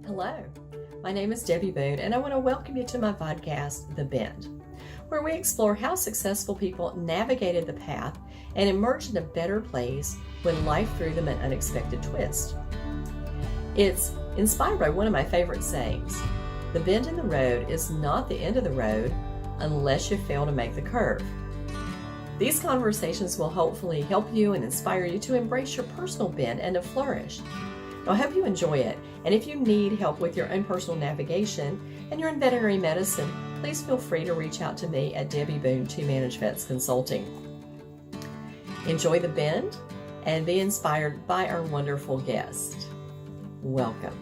Hello, my name is Debbie Boone, and I want to welcome you to my podcast, The Bend, where we explore how successful people navigated the path and emerged in a better place when life threw them an unexpected twist. It's inspired by one of my favorite sayings: the bend in the road is not the end of the road unless you fail to make the curve. These conversations will hopefully help you and inspire you to embrace your personal bend and to flourish. I hope you enjoy it, and if you need help with your own personal navigation and you're in veterinary medicine, please feel free to reach out to me at Debbie Boone to Manage Vets Consulting. Enjoy the bend and be inspired by our wonderful guest. Welcome.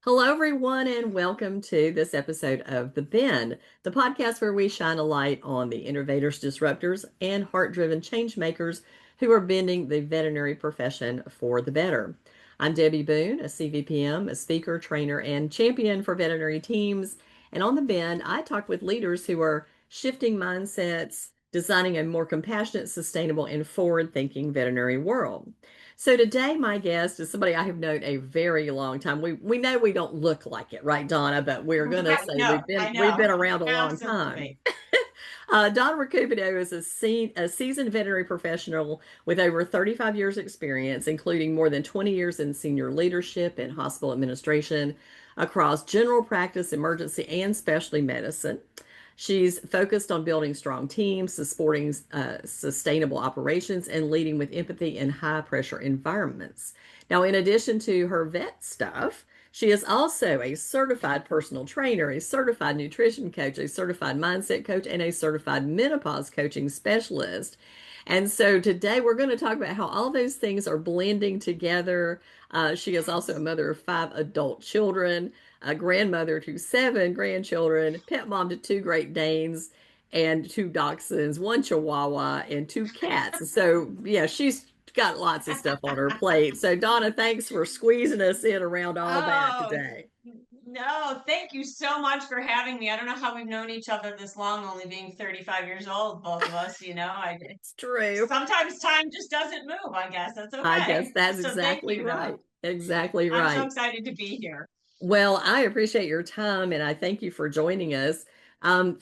Hello, everyone, and welcome to this episode of The Bend, the podcast where we shine a light on the innovators, disruptors, and heart-driven change makers who are bending the veterinary profession for the better. I'm Debbie Boone, a CVPM, a speaker, trainer, and champion for veterinary teams. And on The Bend, I talk with leaders who are shifting mindsets, designing a more compassionate, sustainable, and forward-thinking veterinary world. So today, my guest is somebody I have known a very long time. We know we don't look like it, right, Donna? But we're going to say we've been around a long time. Donna Recupido is a seasoned veterinary professional with over 35 years experience, including more than 20 years in senior leadership and hospital administration across general practice, emergency, and specialty medicine. She's focused on building strong teams, supporting sustainable operations, and leading with empathy in high-pressure environments. Now, in addition to her vet stuff, she is also a certified personal trainer, a certified nutrition coach, a certified mindset coach, and a certified menopause coaching specialist. And so today we're going to talk about how all those things are blending together. She is also a mother of 5 adult children, a grandmother to 7 grandchildren, pet mom to 2 Great Danes and 2 dachshunds, 1 Chihuahua, and 2 cats. So yeah, she's got lots of stuff on her plate. So Donna, thanks for squeezing us in around all that today. No, thank you so much for having me. I don't know how we've known each other this long, only being 35 years old, both of us, It's true. Sometimes time just doesn't move, I guess. That's okay. I guess that's exactly right. Exactly right. I'm so excited to be here. Well, I appreciate your time and I thank you for joining us.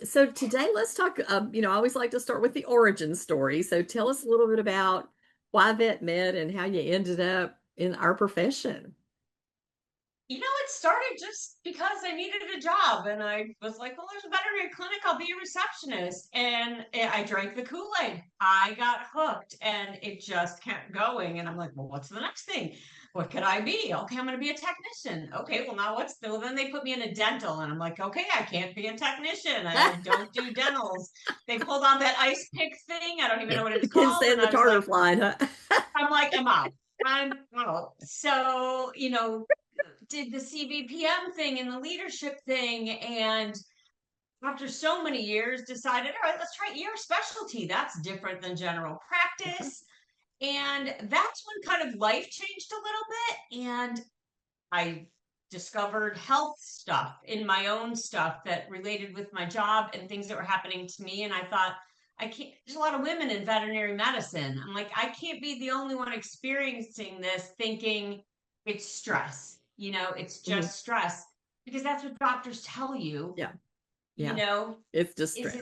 So today let's talk, I always like to start with the origin story. So tell us a little bit about why vet med and how you ended up in our profession. It started just because I needed a job and I was like, well, there's a veterinary clinic, I'll be a receptionist. And I drank the Kool-Aid. I got hooked and it just kept going. And I'm like, well, what's the next thing? What could I be? Okay, I'm going to be a technician. Okay, well, now then they put me in a dental and I'm like, okay, I can't be a technician. I don't do dentals. They pulled on that ice pick thing. I don't even know what it's called. And the tartar fly, huh? I'm like, I'm out. I'm out. So, did the CVPM thing and the leadership thing, and after so many years decided, all right, let's try ER specialty. That's different than general practice. And that's when kind of life changed a little bit, and I discovered health stuff in my own stuff that related with my job and things that were happening to me. And I thought, there's a lot of women in veterinary medicine. I'm like, I can't be the only one experiencing this thinking it's stress. It's just stress, because that's what doctors tell you. Yeah. It's just stress.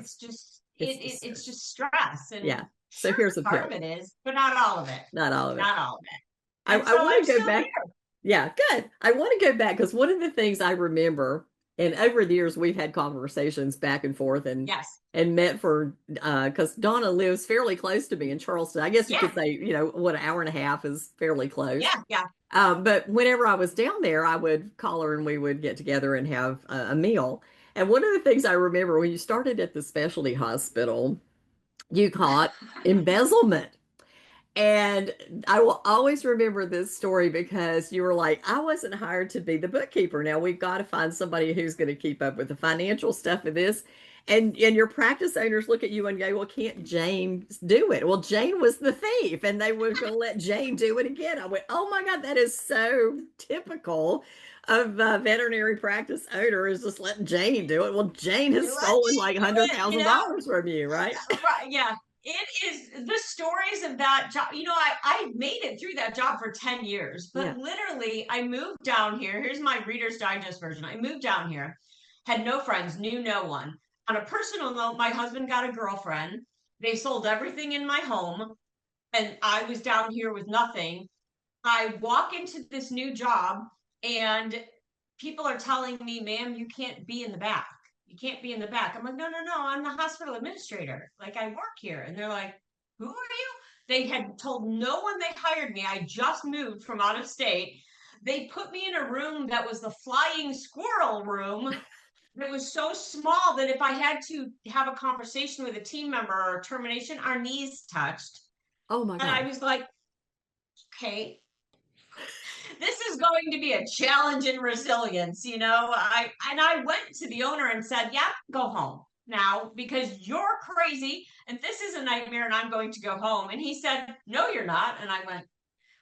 It's just stress. And yeah. So here's a part of it is, but not all of it. Not all of it. Not all of it. I want to go back. Here. Yeah, good. I want to go back because one of the things I remember, and over the years we've had conversations back and forth, and met for because Donna lives fairly close to me in Charleston. I guess you could say, what, an hour and a half is fairly close. Yeah. But whenever I was down there, I would call her and we would get together and have a meal. And one of the things I remember when you started at the specialty hospital, you caught embezzlement. And I will always remember this story because you were like, I wasn't hired to be the bookkeeper. Now we've got to find somebody who's going to keep up with the financial stuff of this. And your practice owners look at you and go, well, can't Jane do it? Well, Jane was the thief and they were going to let Jane do it again. I went, oh my God, that is so typical of veterinary practice owner, is just letting Jane do it. Well, Jane has stolen like $100,000 from you, right? Right. Yeah. it is the stories of that job. I made it through that job for 10 years, Yeah. but literally I moved down here. Here's my Reader's Digest version. I moved down here, had no friends, knew no one. On a personal note, my husband got a girlfriend. They sold everything in my home, and I was down here with nothing. I walk into this new job, and people are telling me, ma'am, you can't be in the back. You can't be in the back. I'm like, no, no, no, I'm the hospital administrator. Like, I work here. And they're like, who are you? They had told no one they hired me. I just moved from out of state. They put me in a room that was the flying squirrel room. It was so small that if I had to have a conversation with a team member or a termination, our knees touched. Oh my And I God. was like, okay, this is going to be a challenge in resilience. I went to the owner and said, yeah, go home now because you're crazy and this is a nightmare and I'm going to go home. And he said, no, you're not. And I went,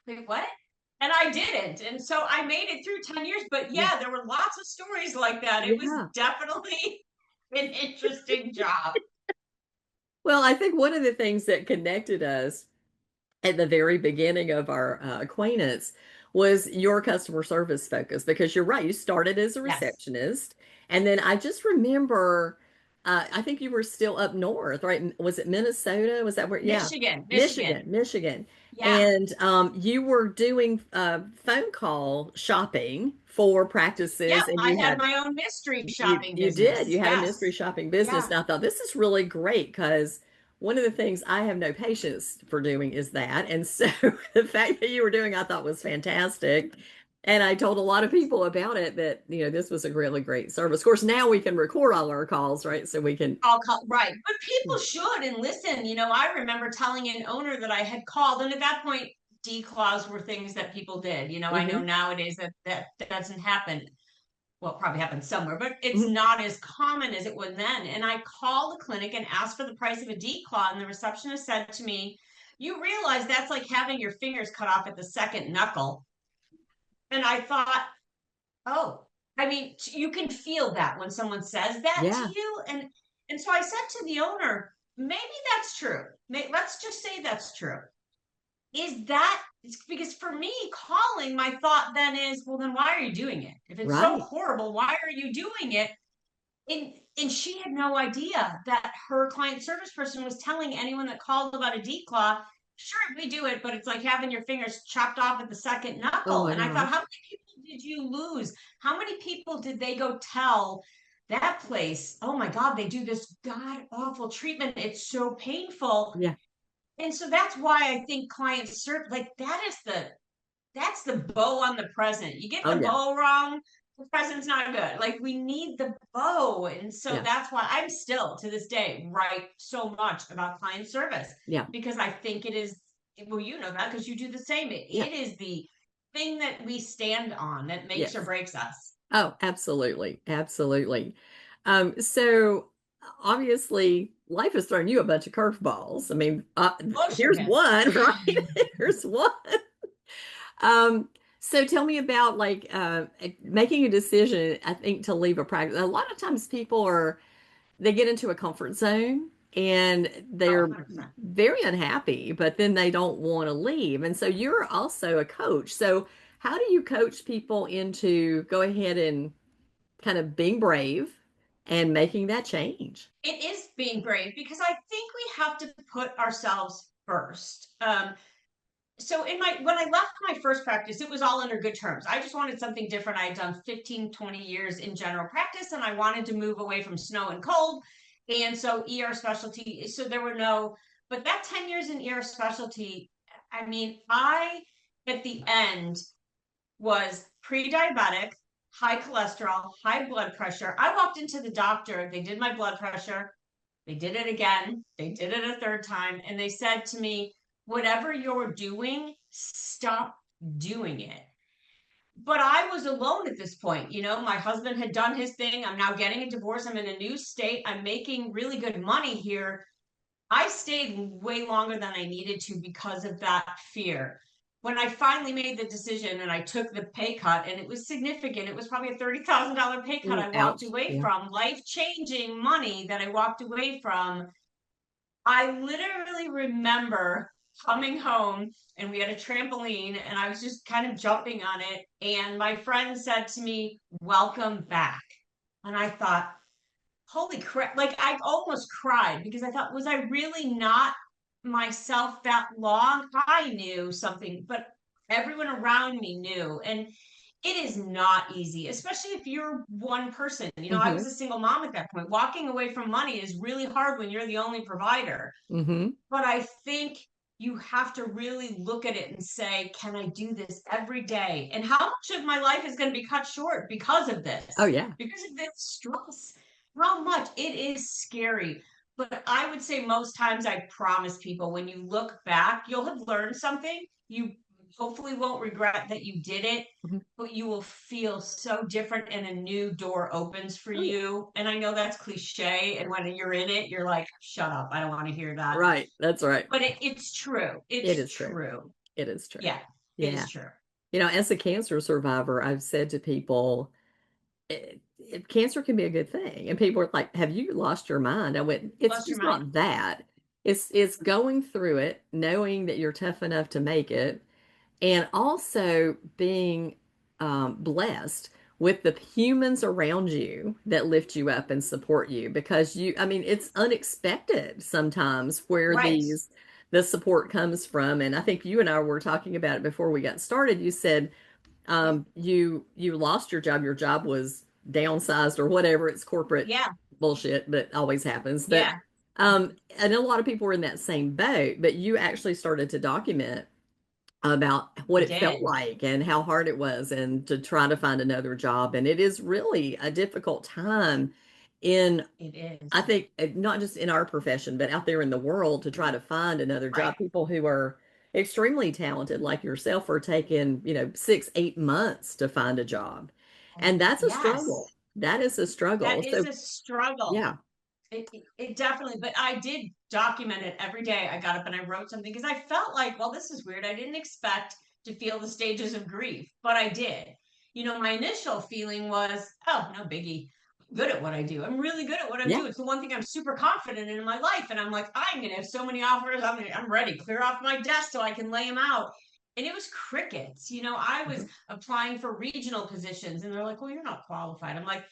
wait, what? And I didn't. And so I made it through 10 years. But Yeah. yeah, there were lots of stories like that. It was Yeah. definitely an interesting job. Well, I think one of the things that connected us at the very beginning of our acquaintance was your customer service focus because you're right. You started as a Yes. receptionist, and then I just remember, I think you were still up north, right? Was it Minnesota? Was that where? Yeah, Michigan, Michigan, Michigan. Michigan. Yeah. And you were doing phone call shopping for practices, Yep. and I you had had my own mystery you shopping you did. business. You had a mystery Yes. shopping business. Yeah. And I thought this is really great because one of the things I have no patience for doing is that. And so the fact that you were doing I thought was fantastic. And I told a lot of people about it that, this was a really great service. Of course, now we can record all our calls, right? So we can. I'll call, right. But people should and listen. I remember telling an owner that I had called, and at that point, declaws were things that people did. I know Hmm. nowadays that doesn't happen. Well, it probably happens somewhere, but it's Hmm. not as common as it was then. And I called the clinic and asked for the price of a declaw, and the receptionist said to me, "You realize that's like having your fingers cut off at the second knuckle." And I thought, oh, I mean, you can feel that when someone says that to Yeah. you. And so I said to the owner, maybe that's true. Let's just say that's true. Is that because for me, calling, my thought then is, well, then why are you doing it? If it's so Right. horrible, why are you doing it? And she had no idea that her client service person was telling anyone that called about a declaw, sure, we do it, but it's like having your fingers chopped off at the second Oh knuckle. my And I thought, how gosh. many people did you lose? How many people did they go tell that place? Oh my God, they do this god awful treatment. It's so painful. Yeah. And so that's why I think clients serve like that's the bow on the present. You get Oh the yeah. bow wrong, the present's not good. Like we need the bow. And so Yeah. that's why I'm still to this day write so much about client service Yeah. because I think it is, well, you know that because you do the same. Yeah. It is the thing that we stand on that makes or Yes. breaks us. Oh, absolutely. Absolutely. So obviously life has thrown you a bunch of curveballs. I mean, Oh, sure here's has. one, right? Here's one. Um, so tell me about like making a decision, I think, to leave a practice. A lot of times they get into a comfort zone and Oh, they're 100%. very unhappy, but then they don't want to leave. And so you're also a coach. So how do you coach people into go ahead and kind of being brave and making that change? It is being brave because I think we have to put ourselves first. So when I left my first practice, it was all under good terms. I just wanted something different. I had done 15, 20 years in general practice and I wanted to move away from snow and cold. And so ER specialty, so there were no, but that 10 years in ER specialty, I mean, I at the end was pre-diabetic, high cholesterol, high blood pressure. I walked into the doctor, they did my blood pressure, they did it again. They did it a third time. And they said to me, whatever you're doing, stop doing it. But I was alone at this point. My husband had done his thing. I'm now getting a divorce. I'm in a new state. I'm making really good money here. I stayed way longer than I needed to because of that fear. When I finally made the decision and I took the pay cut, and it was significant, it was probably a $30,000 pay cut Mm, I walked ouch. away Yeah. from, life changing money that I walked away from. I literally remember coming home and we had a trampoline and I was just kind of jumping on it. And my friend said to me, "Welcome back." And I thought, holy crap. Like I almost cried because I thought, was I really not myself that long? I knew something, but everyone around me knew. And it is not easy, especially if you're one person. I Mm-hmm. was a single mom at that point. Walking away from money is really hard when you're the only provider. Mm-hmm. But I think you have to really look at it and say, can I do this every day? And how much of my life is going to be cut short because of Oh this? yeah. Because of this stress? How much? It is scary. But I would say most times I promise people when you look back, you'll have learned something. You hopefully won't regret that you did it, Mhm. but you will feel so different and a new door opens for Oh yeah. you. And I know that's cliche. And when you're in it, you're like, shut up. I don't want to hear that. Right. That's right. But it's true. It It's is true. true. It is true. Yeah, it is Yeah. true. As a cancer survivor, I've said to people, cancer can be a good thing. And people are like, have you lost your mind? I went, it's Lost your just mind. not that. It's going through it, knowing that you're tough enough to make it, and also being blessed with the humans around you that lift you up and support you because it's unexpected sometimes where Right. the support comes from. And I think you and I were talking about it before we got started. You said you lost your job. Your job was downsized or whatever. It's corporate Yeah. bullshit that always happens. But Yeah. and a lot of people were in that same boat. But you actually started to document about what I it felt did. like and how hard it was and to try to find another job. And it is really a difficult time in, It I is. think, not just in our profession, but out there in the world to try to find another Right. job. People who are extremely talented like yourself are taking, 6, 8 months to find a job. And that's a struggle. Yes. That is a struggle. That is So, a struggle. yeah. It definitely, but I did document it every day. I got up and I wrote something because I felt like, well, this is weird. I didn't expect to feel the stages of grief, but I did. My initial feeling was, oh, no biggie. I'm good at what I do. I'm really good at what I Yeah. do. It's the one thing I'm super confident in my life. And I'm like, I'm going to have so many offers. I'm ready. Clear off my desk so I can lay them out. And it was crickets. I was Mhm. applying for regional positions and they're like, well, you're not qualified. I'm like,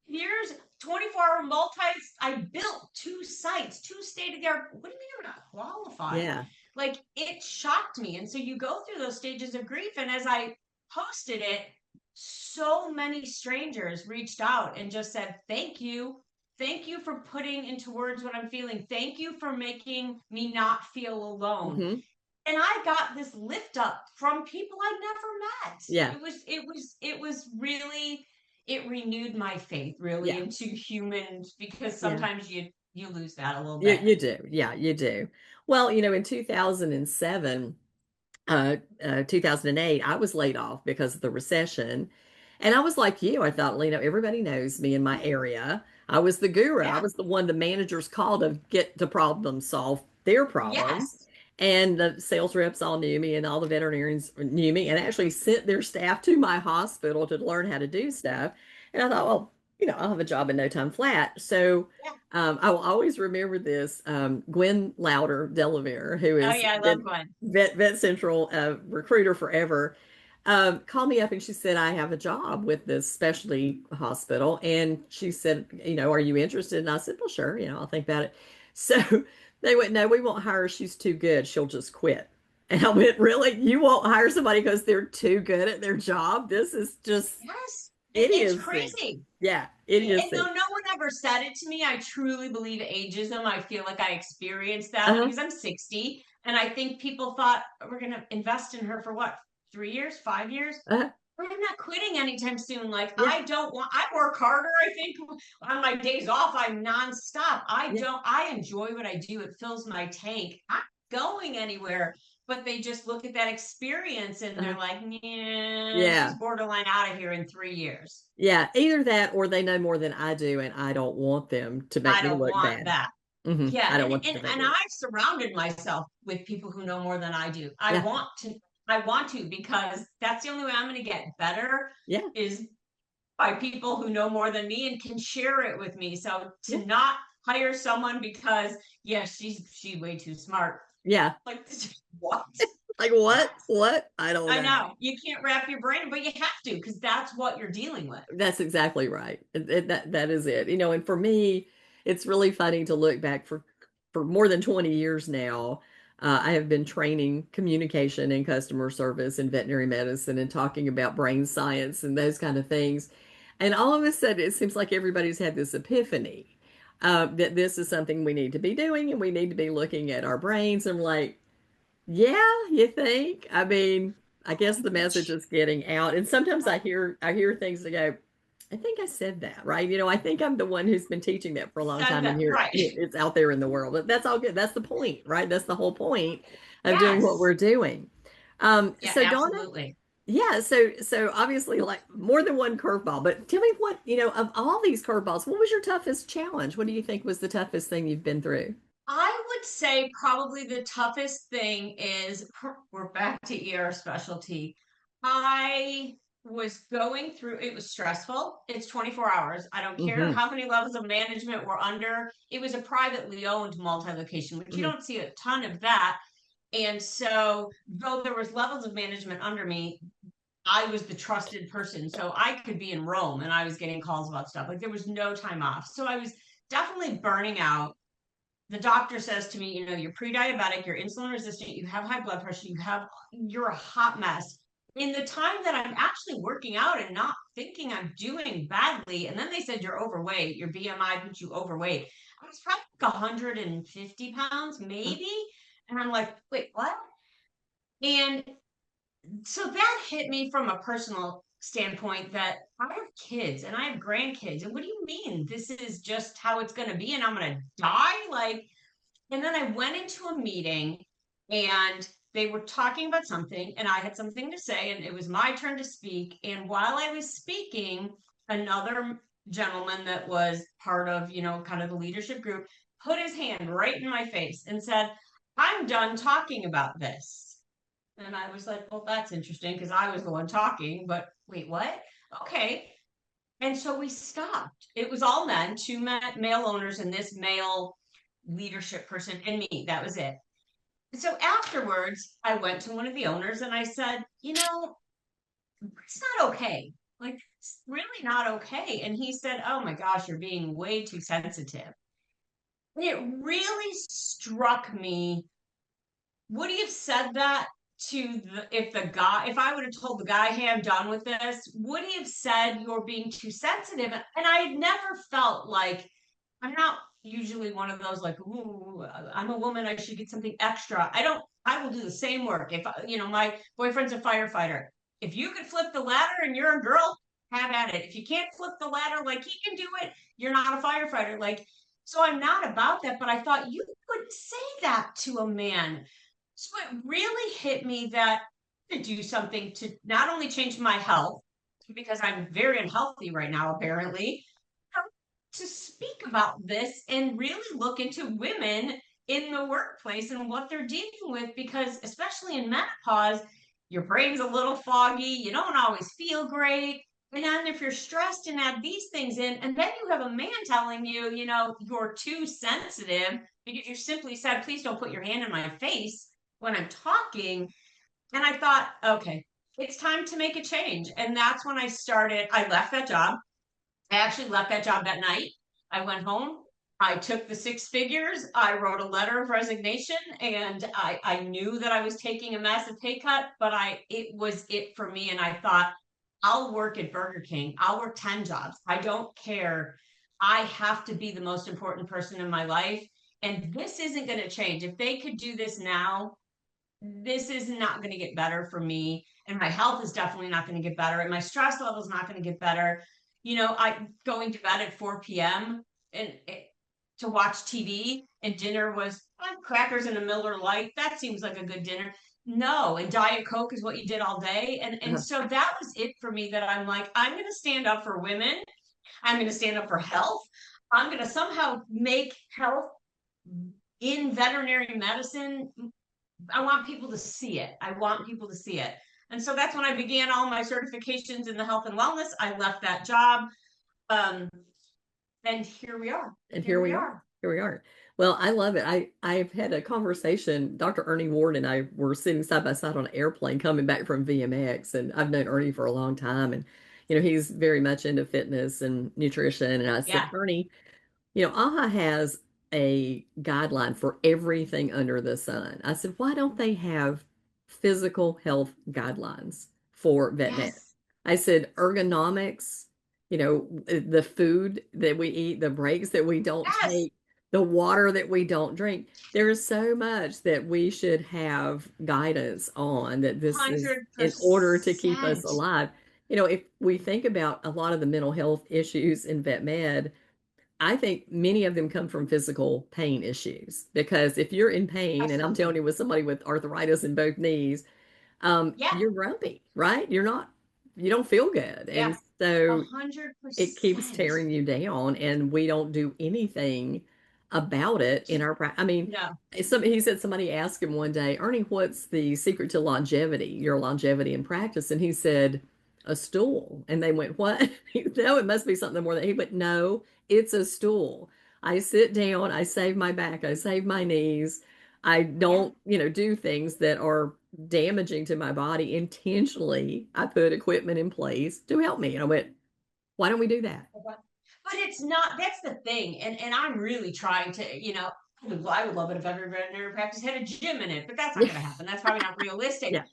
years, 24-hour multi. I built 2 sites, 2 state of the art. What do you mean you're not qualified? Yeah. Like it shocked me. And so you go through those stages of grief. And as I posted it, so many strangers reached out and just said, thank you. Thank you for putting into words what I'm feeling. Thank you for making me not feel alone. Hmm. And I got this lift up from people I never met. Yeah. It was really, it renewed my faith really Yeah. into humans because Yeah. sometimes you lose that a little You, bit. you do. Yeah, you do. Well, in 2007, 2008, I was laid off because of the recession. And I was like you. I thought, well, everybody knows me in my area. I was the guru. I Yeah. was the one the managers called to get to problem solve their problems. Yes. And the sales reps all knew me, and all the veterinarians knew me, and actually sent their staff to my hospital to learn how to do stuff. And I thought, well, I'll have a job in no time flat. So Yeah. I will always remember this. Gwen Louder Delavere, who Oh has yeah, I love been Gwen. Vet Central recruiter forever, called me up and she said, I have a job with this specialty hospital. And she said, are you interested? And I said, well, sure, I'll think about it. So they went, no, we won't hire her. She's too good. She'll just quit. And I went, really? You won't hire somebody because they're too good at their job? This is just Yes. It's idiocy. crazy. Yeah, And though idiocy. no one ever said it to me, I truly believe ageism. I feel like I experienced that Uh-huh. because I'm 60. And I think people thought we're going to invest in her for what, 3 years, 5 years? Uh-huh. I'm not quitting anytime soon. Like, Yeah, I work harder. I think on my days off, I'm nonstop. yeah, I enjoy what I do. It fills my tank. I'm not going anywhere. But they just look at that experience and uh-huh. they're like, yeah, she's Yeah. borderline out of here in 3 years. Yeah, either that or they know more than I do, and I don't want them to make I me don't look want bad. that. I Yeah, don't and want them and to think and it. I've surrounded myself with people who know more than I do. I Yeah, want to. I want to because that's the only way I'm going to get better yeah, is by people who know more than me and can share it with me. So yeah, to not hire someone because she's way too smart. Yeah. Like, what? Like what? I don't I know. know you can't wrap your brain, but you have to because that's what you're dealing with. That's exactly right. That is it. And for me, it's really funny to look back for more than 20 years now. I have been training communication and customer service and veterinary medicine and talking about brain science and those kind of things. And all of a sudden, it seems like everybody's had this epiphany that this is something we need to be doing and we need to be looking at our brains. I'm like, yeah, you think? I mean, I guess the message is getting out. And sometimes I hear things that go, I think I said that, right? I think I'm the one who's been teaching that for a long Said time and that here right. it's out there in the world. But that's all good. That's the point, right? That's the whole point of doing what Yes. we're doing. Yeah, So Donna, absolutely. yeah, so obviously like more than one curveball, but tell me what, of all these curveballs, what was your toughest challenge? What do you think was the toughest thing you've been through? I would say probably the toughest thing is we're back to ER specialty. I was going through, it was stressful. It's 24 hours. I don't care Hmm. how many levels of management we're under. It was a privately owned multi-location, which you Hmm. don't see a ton of that. And so though there was levels of management under me, I was the trusted person. So I could be in Rome and I was getting calls about stuff. Like there was no time off. So I was definitely burning out. The doctor says to me, you're pre-diabetic, you're insulin resistant, you have high blood pressure, you're a hot mess. In the time that I'm actually working out and not thinking I'm doing badly, and then they said you're overweight, your BMI puts you overweight. I was probably like 150 pounds, maybe. And I'm like, wait, what? And so that hit me from a personal standpoint that I have kids and I have grandkids. And what do you mean? This is just how it's going to be and I'm going to die? Like, and then I went into a meeting and they were talking about something and I had something to say and it was my turn to speak. And while I was speaking, another gentleman that was part of, kind of the leadership group put his hand right in my face and said, I'm done talking about this. And I was like, well, that's interesting because I was the one talking, but wait, what? Okay. And so we stopped. It was all men, two male owners, and this male leadership person, and me. That was it. So afterwards, I went to one of the owners and I said, it's not okay. Like, it's really not okay. And he said, oh my gosh, you're being way too sensitive. And it really struck me. Would he have said that if I would have told the guy, hey, I'm done with this, would he have said you're being too sensitive? And I had never felt like I'm not usually one of those like, ooh, I'm a woman, I should get something extra. I will do the same work. If my boyfriend's a firefighter. If you could flip the ladder and you're a girl, have at it. If you can't flip the ladder like he can do it, you're not a firefighter. Like, so I'm not about that, but I thought you couldn't say that to a man. So it really hit me that to do something to not only change my health, because I'm very unhealthy right now, apparently, to speak about this and really look into women in the workplace and what they're dealing with, because especially in menopause, your brain's a little foggy, you don't always feel great. And then if you're stressed and add these things in, and then you have a man telling you, you're too sensitive because you simply said, please don't put your hand in my face when I'm talking. And I thought, okay, it's time to make a change. And that's when I left that job. I actually left that job that night. I went home. I took the six figures. I wrote a letter of resignation and I knew that I was taking a massive pay cut, but it was it for me. And I thought, I'll work at Burger King. I'll work 10 jobs. I don't care. I have to be the most important person in my life. And this isn't going to change. If they could do this now, this is not going to get better for me. And my health is definitely not going to get better. And my stress level is not going to get better. I going to bed at 4 p.m. and to watch TV and dinner was crackers and a Miller Lite. That seems like a good dinner. No, and Diet Coke is what you did all day. And Uh, so that was it for me that I'm like, I'm going to stand up for women. I'm going to stand up for health. I'm going to somehow make health in veterinary medicine. I want people to see it. I want people to see it. And so that's when I began all my certifications in the health and wellness. I left that job. Um, and here we are. and Here here we we are. are. here we are. Well, I love it. I've had a conversation. Dr. Ernie Ward and I were sitting side by side on an airplane coming back from VMX, and I've known Ernie for a long time, and he's very much into fitness and nutrition. And I said, Yeah. Ernie, AHA has a guideline for everything under the sun. I said, why don't they have physical health guidelines for vet med? Yes. I said, ergonomics, the food that we eat, the breaks that we don't Yes. take, the water that we don't drink. There is so much that we should have guidance on that this is in order to keep us 100%. alive. If we think about a lot of the mental health issues in vet med, I think many of them come from physical pain issues because if you're in pain, and I'm telling Absolutely. you, with somebody with arthritis in both knees, Yeah. you're grumpy, right? You don't feel good. Yeah. And A so hundred it keeps percent. tearing you down, and we don't do anything about it in To our practice. I mean, no. he said somebody asked him one day, Ernie, what's the secret to longevity, your longevity in practice? And he said, a stool. And they went, what? No, it must be something more than he went, no, it's a stool. I sit down, I save my back, I save my knees. I Yeah. don't, do things that are damaging to my body intentionally. I put equipment in place to help me. And I went, why don't we do that? But it's not, that's the thing. And I'm really trying to, I would love it if every veterinary practice had a gym in it, but that's not Yeah. going to happen. That's probably not realistic. Yeah.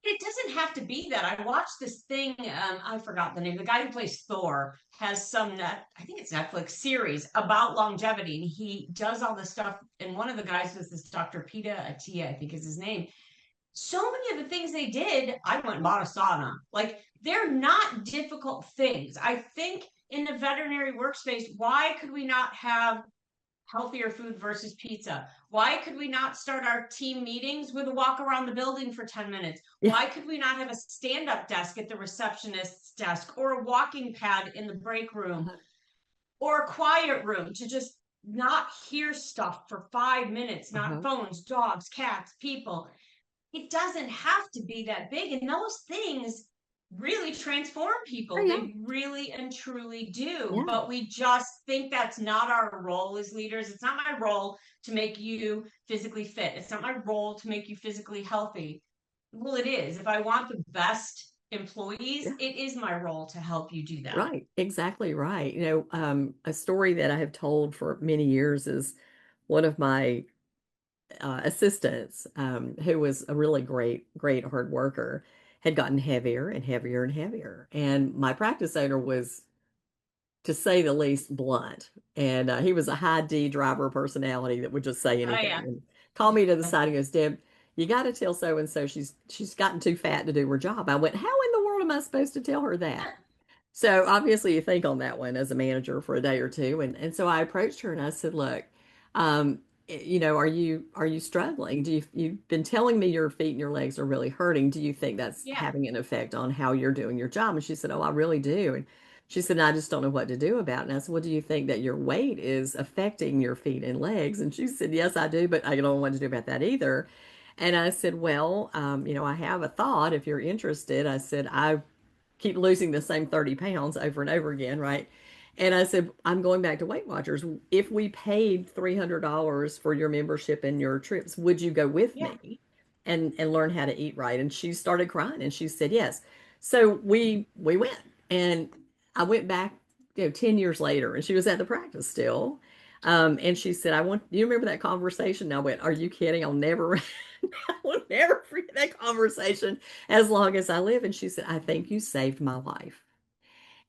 It doesn't have to be that. I watched this thing. I forgot the name. The guy who plays Thor has I think it's Netflix series about longevity, and he does all this stuff. And one of the guys was this Dr. Pita Atia, I think is his name. So many of the things they did, I went and bought a sauna. Like they're not difficult things. I think in the veterinary workspace, why could we not have healthier food versus pizza? Why could we not start our team meetings with a walk around the building for 10 minutes? Yeah. Why could we not have a stand up desk at the receptionist's desk or a walking pad in the break room Uh-huh. or a quiet room to just not hear stuff for 5 minutes, not Uh-huh. phones, dogs, cats, people? It doesn't have to be that big. And those things really transform Oh, people. yeah. They really and truly do. Yeah. But we just think that's not our role as leaders. It's not my role to make you physically fit. It's not my role to make you physically healthy. Well, it is. If I want the best employees, Yeah. it is my role to help you do that. Right. Exactly right. A story that I have told for many years is one of my assistants, who was a really great hard worker, had gotten heavier and heavier and heavier. And my practice owner was, to say the least, blunt. And he was a high D driver personality that would just say Oh, anything. yeah. And called me to the side and goes, Deb, you got to tell so and so she's gotten too fat to do her job. I went, how in the world am I supposed to tell her that? So obviously you think on that one as a manager for a day or two. And so I approached her and I said, look, are you struggling? You've been telling me your feet and your legs are really hurting. Do you think that's Yeah. having an effect on how you're doing your job? And she said, oh, I really do. And she said, I just don't know what to do about it. And I said, well, do you think that your weight is affecting your feet and legs? And she said, yes, I do, but I don't know what to do about that either. And I said, well, I have a thought if you're interested. I said, I keep losing the same 30 pounds over and over again, right? And I said, I'm going back to Weight Watchers. If we paid $300 for your membership and your trips, would you go with Yeah. me and learn how to eat right? And she started crying and she said yes. So we went, and I went back, 10 years later, and she was at the practice still. And she said, you remember that conversation? And I went, are you kidding? I will never forget that conversation as long as I live. And she said, I think you saved my life.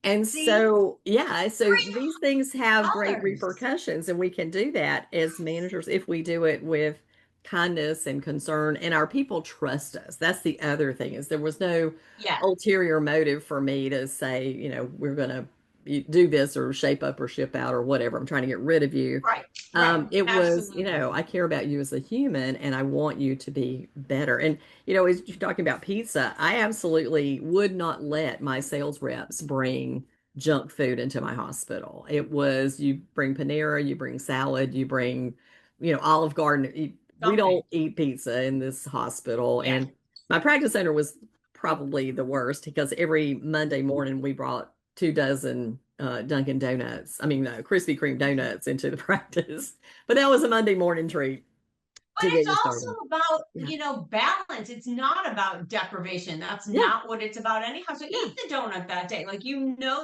And See, so, yeah, so these things have great $3. repercussions, and we can do that as managers if we do it with kindness and concern, and our people trust us. That's the other thing, is there was no Yeah. ulterior motive for me to say, we're going to do this or shape up or ship out or whatever. I'm trying to get rid of you. Right. Right. It was, Absolutely. I care about you as a human and I want you to be better. And, as you're talking about pizza, I absolutely would not let my sales reps bring junk food into my hospital. It was, you bring Panera, you bring salad, you bring, Olive Garden. We Something. don't eat pizza in this hospital. Yeah. And my practice owner was probably the worst because every Monday morning we brought 2 dozen Dunkin' Donuts. I mean, no, Krispy Kreme donuts into the practice. But that was a Monday morning treat But to get it's you also started. about, Yeah. balance. It's not about deprivation. That's Yeah. not what it's about anyhow. So Yeah. eat the donut that day. Like,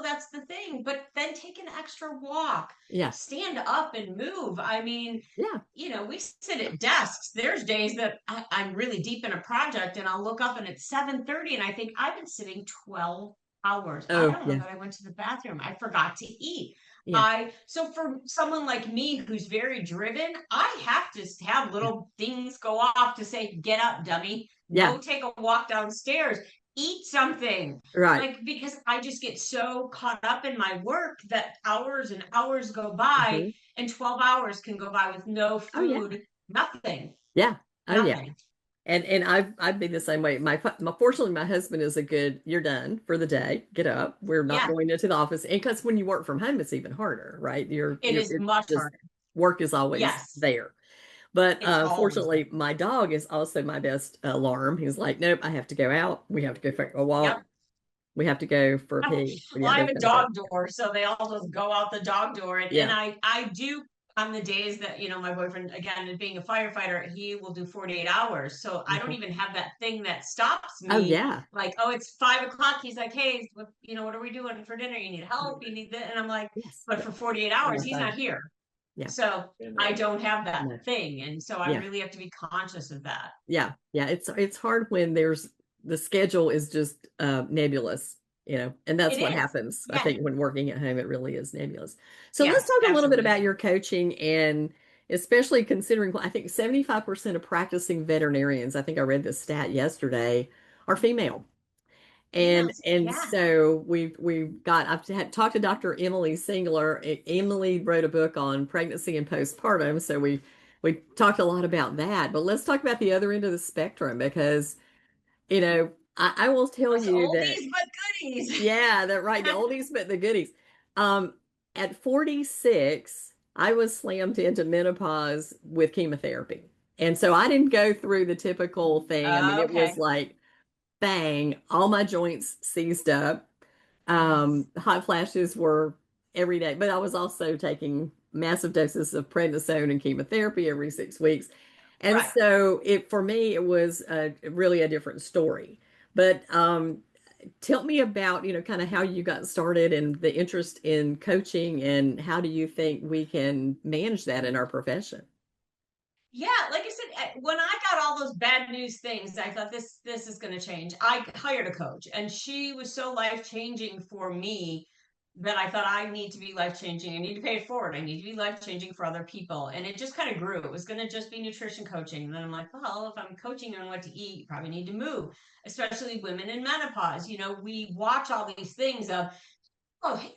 that's the thing, but then take an extra walk, Yeah. stand up and move. I mean, Yeah. we sit at desks. There's days that I'm really deep in a project and I'll look up and it's 7:30 and I think I've been sitting 12 hours. I Oh, don't know yeah. that I went to the bathroom. I forgot to eat. Yeah. So for someone like me who's very driven, I have to have Yeah. little things go off to say, get up, dummy, Yeah. go take a walk downstairs, eat something. Right. Like, because I just get so caught up in my work that hours and hours go by Mhm. and 12 hours can go by with no Oh, yeah. food, nothing, Yeah. Oh, yeah. nothing. And I'd be the same way. Fortunately, my husband is a good, you're done for the day. Get up. We're not Yeah, going into the office. And because when you work from home, it's even harder, right? it is It's much just harder. work is always Yes, there. But it's always there. fortunately, my dog is also my best alarm. He's like, nope, I have to go out. We have to go for a walk. Yep. We have to go for a pee. Well, Yeah, I have those a kind of things. dog door, so they all just go out the dog door. And Yeah. I do on the days that, my boyfriend, again, being a firefighter, he will do 48 hours. So I don't Okay. even have that thing that stops Oh, me. yeah. Like, oh, it's 5 o'clock. He's like, hey, what are we doing for dinner? You need help? You need this? And I'm like, Yes. but Yeah. for 48 On hours, my he's not phone. here. Yeah. So I don't have that No. thing. And so I Yeah. really have to be conscious of that. Yeah, yeah, it's hard when there's the schedule is just nebulous, and that's It what is. happens. I Yeah. think when working at home, it really is nebulous. So let's Yes, talk a little bit about absolutely. your coaching and especially considering I think 75% of practicing veterinarians, I think I read this stat yesterday, are female. And Yes. and Yeah. so we've got talked to Dr. Emily Singler. Emily wrote a book on pregnancy and postpartum, so we talked a lot about that. But let's talk about the other end of the spectrum because I will tell Those you that oldies but goodies. yeah, that right, the oldies but the goodies. Um, at 46, I was slammed into menopause with chemotherapy, and so I didn't go through the typical thing. I mean, it was Okay. like bang, all my joints seized up. Yes. Hot flashes were every day, but I was also taking massive doses of prednisone and chemotherapy every 6 weeks. And Right. so for me, it was really a different story. But tell me about, kind of how you got started and the interest in coaching and how do you think we can manage that in our profession? Yeah, like I said, when I got all those bad news things, I thought this is going to change. I hired a coach, and she was so life changing for me that I thought I need to be life changing. I need to pay it forward. I need to be life changing for other people, and it just kind of grew. It was going to just be nutrition coaching, and then I'm like, well, if I'm coaching on what to eat, you probably need to move, especially women in menopause. We watch all these things of oh,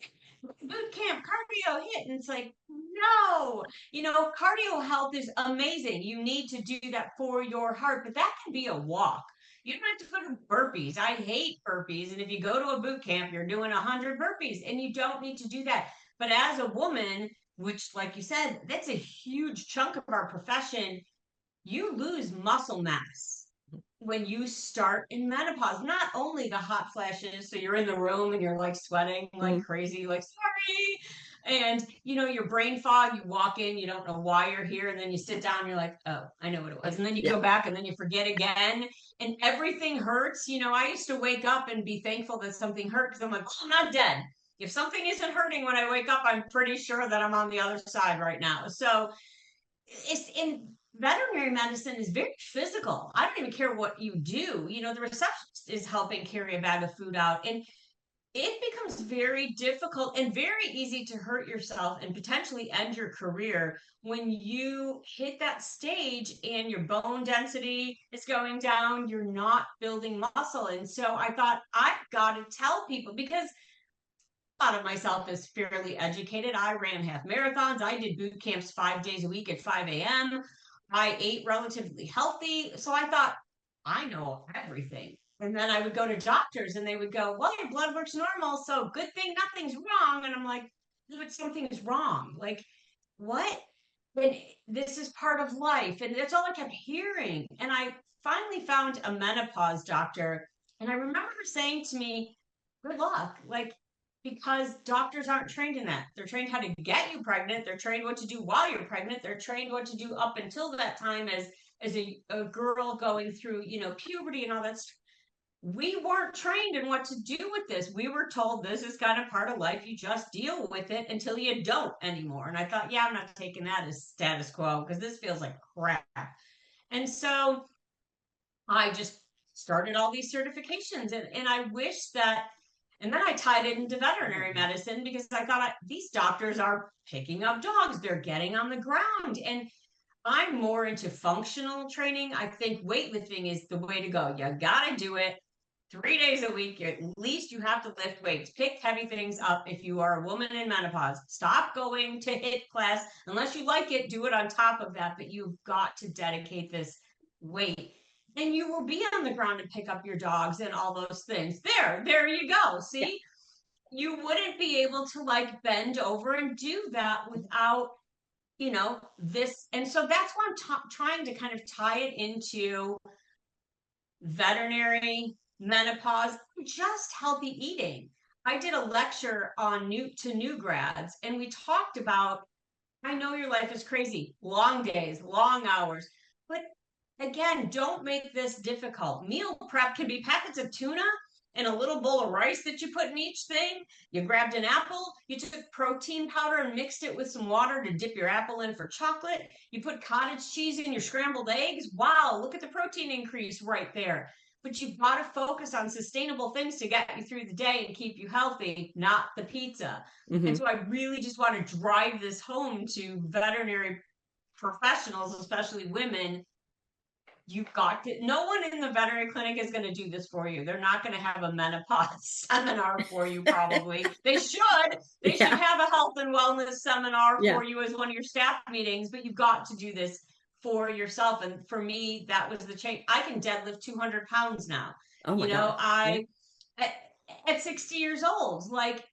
boot camp cardio hit. And it's like, no, cardio health is amazing. You need to do that for your heart, but that can be a walk. You don't have to put in burpees. I hate burpees. And if you go to a boot camp, you're doing 100 burpees and you don't need to do that. But as a woman, which, like you said, that's a huge chunk of our profession, you lose muscle mass when you start in menopause. Not only the hot flashes, so you're in the room and you're like sweating like Mhm. crazy, like sorry. And your brain fog, you walk in, you don't know why you're here, and then you sit down, you're like, oh, I know what it was. And then you Yeah. go back and then you forget again, and everything hurts. I used to wake up and be thankful that something hurt because I'm like, oh, I'm not dead. If something isn't hurting when I wake up, I'm pretty sure that I'm on the other side right now. So it's in veterinary medicine is very physical. I don't even care what you do. The receptionist is helping carry a bag of food out, and it becomes very difficult and very easy to hurt yourself and potentially end your career when you hit that stage and your bone density is going down, you're not building muscle. And so I thought I've got to tell people, because thought of myself as fairly educated. I ran half marathons. I did boot camps 5 days a week at 5 a.m. I ate relatively healthy. So I thought, I know everything. And then I would go to doctors and they would go, well, your blood work's normal. So good thing nothing's wrong. And I'm like, but something is wrong. Like, what? And this is part of life. And that's all I kept hearing. And I finally found a menopause doctor. And I remember her saying to me, good luck. Like, because doctors aren't trained in that. They're trained how to get you pregnant. They're trained what to do while you're pregnant. They're trained what to do up until that time as a girl going through, puberty and all that stuff. We weren't trained in what to do with this. We were told this is kind of part of life. You just deal with it until you don't anymore. And I thought, yeah, I'm not taking that as status quo because this feels like crap. And so I just started all these certifications, and I wish that, and then I tied it into veterinary medicine because I thought these doctors are picking up dogs, they're getting on the ground. And I'm more into functional training. I think weightlifting is the way to go. You got to do it 3 days a week. At least you have to lift weights. Pick heavy things up if you are a woman in menopause. Stop going to HIIT class. Unless you like it, do it on top of that. But you've got to dedicate this weight. And you will be on the ground and pick up your dogs and all those things. There you go. Yeah. See? You wouldn't be able to like bend over and do that without this. And so that's why I'm trying to kind of tie it into veterinary, menopause, just healthy eating. I did a lecture on new grads, and we talked about, I know your life is crazy, long days, long hours, but again, don't make this difficult. Meal prep can be packets of tuna and a little bowl of rice that you put in each thing. You grabbed an apple, you took protein powder and mixed it with some water to dip your apple in for chocolate. You put cottage cheese in your scrambled eggs. Wow, look at the protein increase right there. But you've got to focus on sustainable things to get you through the day and keep you healthy, not the pizza. And so I really just want to drive this home to veterinary professionals, especially women. You've got to, no one in the veterinary clinic is going to do this for you. They're not going to have a menopause seminar for you, probably. They should. They should have a health and wellness seminar for you as one of your staff meetings, but you've got to do this for yourself. And for me, that was the change. I can deadlift 200 pounds now. Oh my gosh. At 60 years old, like,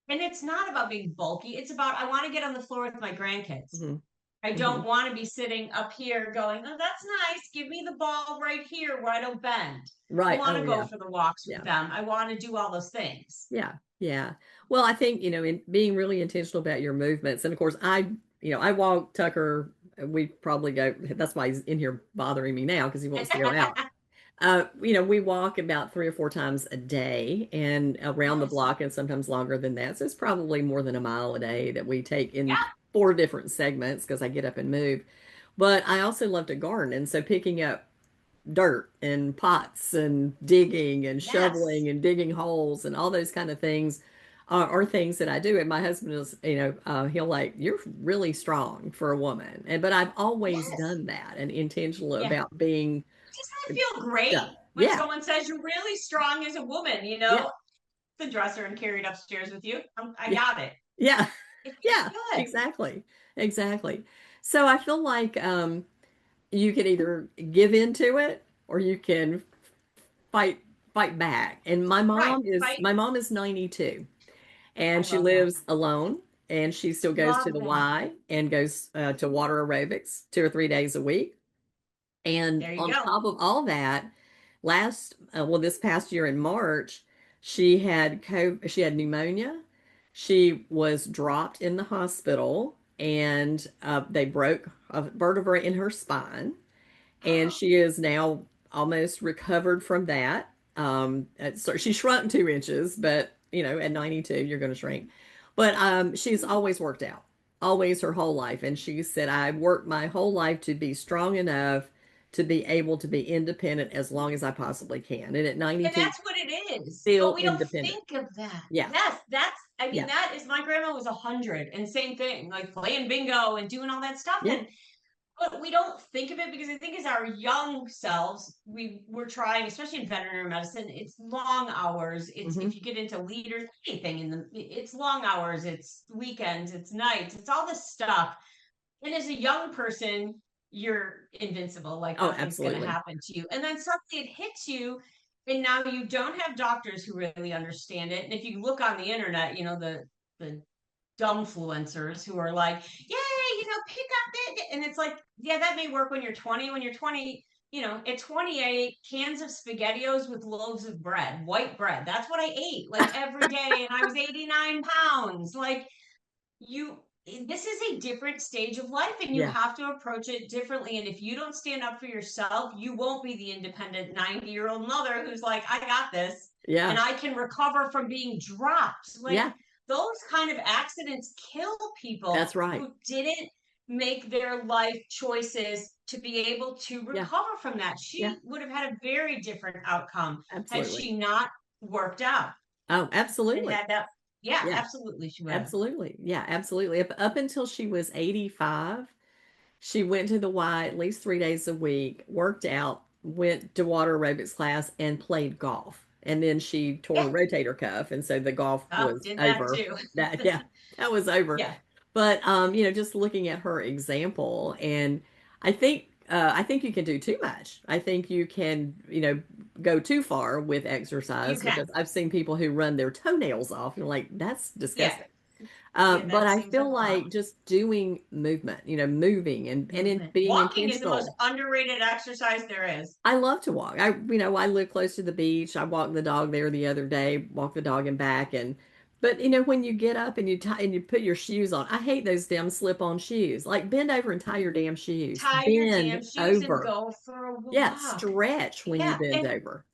and it's not about being bulky. It's about, I want to get on the floor with my grandkids. I don't want to be sitting up here going, oh, that's nice. Give me the ball right here where I don't bend. Right. I want to go for the walks with them. I want to do all those things. Yeah. Yeah. Well, I think, in being really intentional about your movements. And of course, I walk Tucker. We probably go, that's why he's in here bothering me now because he wants to go out. We walk about 3 or 4 times a day and around the block and sometimes longer than that. So it's probably more than a mile a day that we take in 4 different segments because I get up and move. But I also love to garden. And so picking up dirt and pots and digging and shoveling and digging holes and all those kind of things are things that I do. And my husband is, he'll like, you're really strong for a woman. But I've always done that and intentional about being. I feel great when someone says you're really strong as a woman, the dresser and carried upstairs with you. I got it. Yeah. Yeah, good. Exactly. So I feel like you can either give into it or you can fight back. And my mom is 92 and she lives alone and she still goes to the Y and goes to water aerobics 2 or 3 days a week. And on top of all that, this past year in March, she had pneumonia. She was dropped in the hospital and they broke a vertebrae in her spine. And she is now almost recovered from that. So she shrunk 2 inches, but at 92, you're going to shrink. But she's always worked out, always her whole life. And she said, I worked my whole life to be strong enough to be able to be independent as long as I possibly can. And at 92, and that's what it is. Feel but we don't independent. think of that. Yeah. That is, my grandma was 100 and same thing, like playing bingo and doing all that stuff. Yeah. But we don't think of it because I think as our young selves, we're trying, especially in veterinary medicine, it's long hours. It's if you get into leaders, anything it's long hours, it's weekends, it's nights, it's all this stuff. And as a young person, you're invincible. Like nothing's going to happen to you. And then suddenly it hits you. And now you don't have doctors who really understand it. And if you look on the internet, the dumbfluencers who are like, yay, pick up it. And it's like, yeah, that may work when you're 20. When you're 20, at 28, cans of SpaghettiOs with loaves of bread, white bread. That's what I ate like every day. And I was 89 pounds. Like, you, this is a different stage of life and you Yeah. have to approach it differently. And if you don't stand up for yourself, you won't be the independent 90-year-old mother who's like, I got this and Yeah. I can recover from being dropped. Like, Yeah. those kind of accidents kill people That's right. who didn't make their life choices to be able to Yeah. recover from that. Yeah. She would have had a very different outcome had Absolutely. she not worked out Oh, and absolutely. had that. Yeah, Yeah. absolutely, she would have. Absolutely. Yeah, absolutely. Up until she was 85, she went to the Y at least 3 days a week, worked out, went to water aerobics class, and played golf. And then she tore Yeah. her rotator cuff, and so the golf Oh, was did that over. too. That yeah, that was over. Yeah, But just looking at her example, and I think you can do too much. I think you can, go too far with you exercise because can. I've seen people who run their toenails off, and like that's Yeah, disgusting. yeah, But that I seems like feel a lot. like just doing movement, moving and in Movement. being Walking is the most intentional. underrated exercise there is. I love to walk. I live close to the beach. I walked the dog there the other day, walked the dog and back. But when you get up and you put your shoes on, I hate those damn slip-on shoes. Like bend over and tie your damn shoes. Tie your damn Bend shoes and over. go for a Yeah, walk. stretch when you Yeah, bend and over.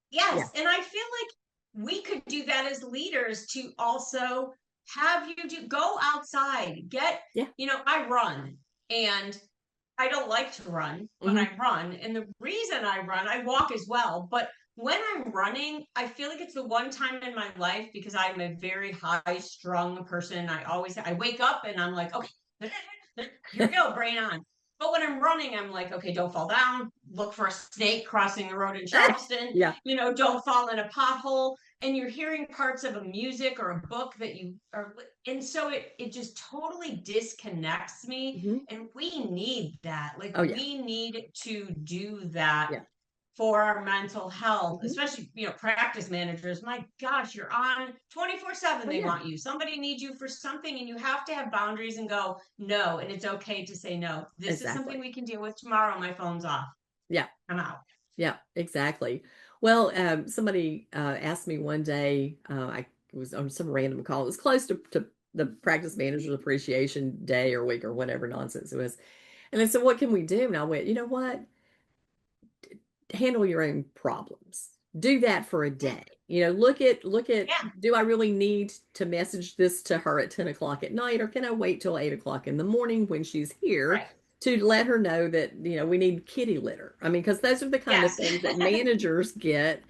Yeah, yes, and I feel like we could do that as leaders to also have you go outside, yeah. I run and I don't like to run, but Hmm. I run. And the reason I run, I walk as well. But when I'm running, I feel like it's the one time in my life because I'm a very high strung person. I wake up and I'm like, okay, here we go, brain on. But when I'm running, I'm like, okay, don't fall down. Look for a snake crossing the road in Charleston. Yeah. Don't fall in a pothole. And you're hearing parts of a music or a book that you are, and so it just totally disconnects me. Hmm. And we need that. Like, Oh yeah. we need to do that Yeah. for our mental health, Hmm. especially, practice managers. My gosh, you're on 24/7. Oh They yeah. want you. Somebody needs you for something, and you have to have boundaries and go, no. And it's okay to say no. This is something Exactly. we can deal with tomorrow. My phone's off. Yeah. I'm out. Yeah, exactly. Well, somebody asked me one day, I was on some random call. It was close to the practice manager's appreciation day or week or whatever nonsense it was. And they said, what can we do? And I went, you know what? Handle your own problems. Do that for a Yeah. day. Look at, Yeah. do I really need to message this to her at 10 o'clock at night, or can I wait till 8 o'clock in the morning when she's here Right. to let her know that, we need kitty litter? I mean, because those are the kind of Yes. things that managers get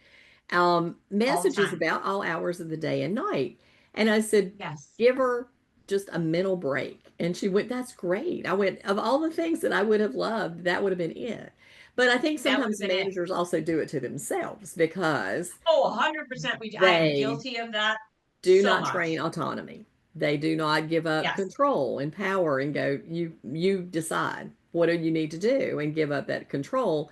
All the messages time. about all hours of the day and night. And I said, Yes. give her just a mental break. And she went, that's great. I went, of all the things that I would have loved, that would have been it. But I think That would have sometimes been it. managers also do it to themselves because Oh, 100%. I am they guilty of that do so not train much. autonomy. They do not give up Yes. control and power and go, you decide what do you need to do and give up that control.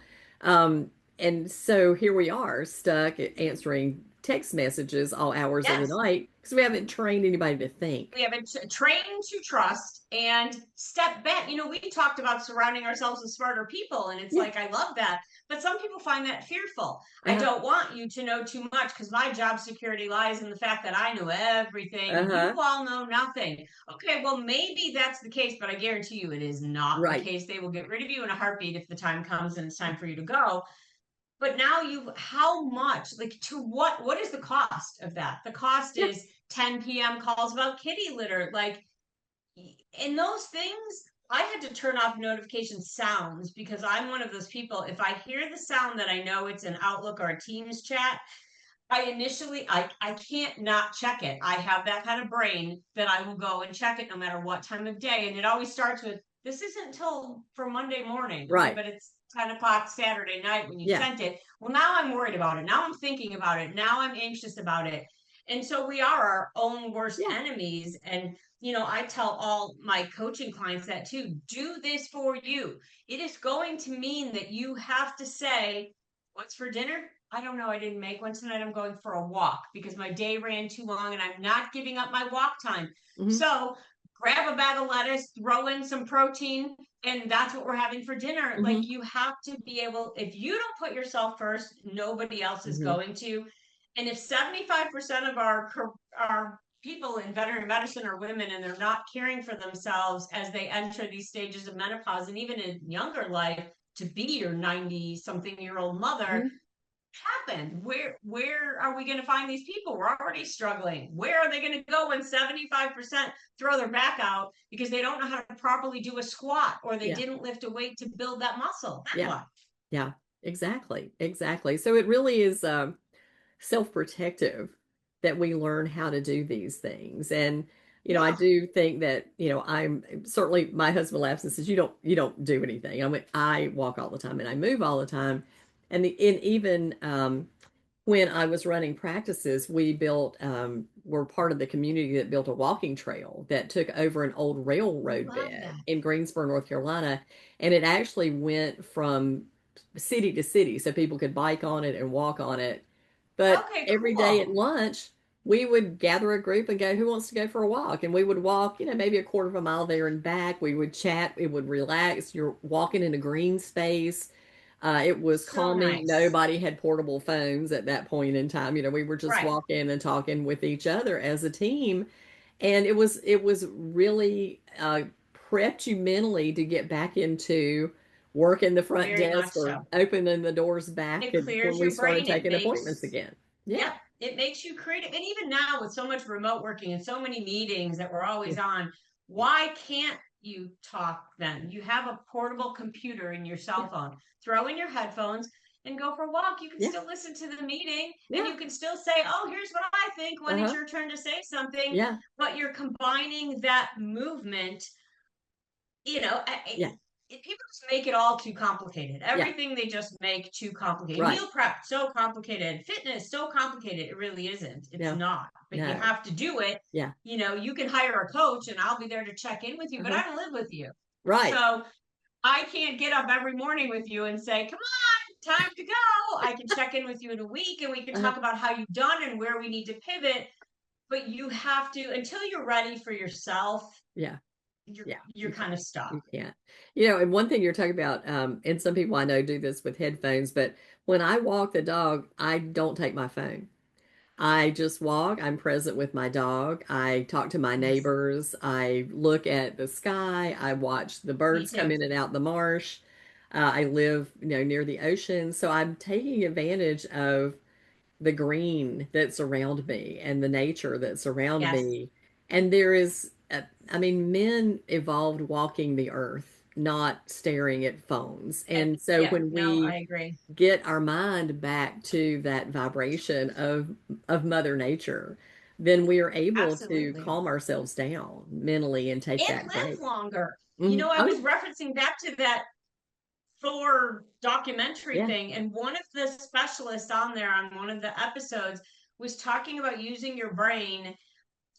And so here we are stuck at answering text messages all hours of the Yes. night because we haven't trained anybody to think. We have a trained to trust and step back. We talked about surrounding ourselves with smarter people, and it's Yeah. like, I love that. But some people find that fearful. I Uh-huh. don't want you to know too much because my job security lies in the fact that I know everything and you Uh-huh. all know nothing. Okay, well, maybe that's the case, but I guarantee you it is not the Right. case. They will get rid of you in a heartbeat if the time comes and it's time for you to go. But now how much, like, to what is the cost of that? The cost Yeah. is 10 p.m. calls about kitty litter. Like, in those things, I had to turn off notification sounds because I'm one of those people. If I hear the sound that I know it's an Outlook or a Teams chat, I can't not check it. I have that kind of brain that I will go and check it no matter what time of day. And it always starts with, this isn't until for Monday morning. Okay, Right. but it's 10 o'clock Saturday night when you Yeah. sent it. Well, now I'm worried about it. Now I'm thinking about it. Now I'm anxious about it. And so we are our own worst Yeah. enemies. And I tell all my coaching clients that too. Do this for you. It is going to mean that you have to say, what's for dinner? I don't know. I didn't make one tonight. I'm going for a walk because my day ran too long and I'm not giving up my walk time. Hmm. So grab a bag of lettuce, throw in some protein, and that's what we're having for dinner. Like Hmm. you have to be able, if you don't put yourself first, nobody else is Hmm. going to. And if 75% of our people in veterinary medicine are women and they're not caring for themselves as they enter these stages of menopause and even in younger life to be your 90 something year old mother, Hmm. happened? Where are we going to find these people? We're already struggling. Where are they going to go when 75% throw their back out because they don't know how to properly do a squat or they Yeah. didn't lift a weight to build that muscle? Then Yeah. what? Yeah. Exactly. Exactly. So it really is self-protective that we learn how to do these things. And I Yeah. do think that, I'm certainly, my husband laughs and says, you don't do anything. I walk all the time and I move all the time. And even when I was running practices, we're part of the community that built a walking trail that took over an old railroad Love bed that. in Greensboro, North Carolina. And it actually went from city to city so people could bike on it and walk on it. But Okay, every day at cool. lunch, we would gather a group and go, who wants to go for a walk? And we would walk, maybe a quarter of a mile there and back. We would chat, it would relax. You're walking in a green space. It was So calming. nice. Nobody had portable phones at that point in time. We were just Right. walking and talking with each other as a team, and it was really prepped you mentally to get back into working the front Very much desk or so. opening the doors back It and when clears we your started brain. It taking appointments makes, again. Yeah, yep, it makes you creative. And even now with so much remote working and so many meetings that we're yeah, always on, yeah, why can't you talk then? You have a portable computer in your yeah, cell phone. Throw in your headphones and go for a walk. You can yeah, still listen to the meeting and yeah. you can still say, "Oh, here's what I think" when it's Uh-huh. your turn to say something, Yeah, but you're combining that movement, you know, yeah, people just make it all too complicated. yeah. Everything they just make too complicated. Right. Meal prep, so complicated. Fitness, so complicated. It really isn't. It's No, not. But you no. have to do it. Yeah. You know, you can hire a coach and I'll be there to check in with you, but Uh-huh. I don't live with you. Right. So I can't get up every morning with you and say, come on, time to go. I can check in with you in a week and we can Uh-huh. talk about how you've done and where we need to pivot. But you have to, until you're ready for yourself, Yeah. you're Yeah. you're kind of stuck. You can't. And one thing you're talking about, and some people I know do this with headphones, but when I walk the dog, I don't take my phone. I just walk. I'm present with my dog. I talk to my Yes. neighbors. I look at the sky. I watch the Me birds come too. in and out the marsh. I live, near the ocean, so I'm taking advantage of the green that's around me and the nature that's around Yes. me. And there is, I mean, men evolved walking the earth, not staring at phones. And And so yeah, when no, I we agree. get our mind back to that vibration of Mother Nature, then we are able to Absolutely. calm ourselves down mentally and take And that live break. longer. You Hmm. know, I Oh was yeah, referencing back to that Thor documentary yeah, thing, and one of the specialists on there on one of the episodes was talking about using your brain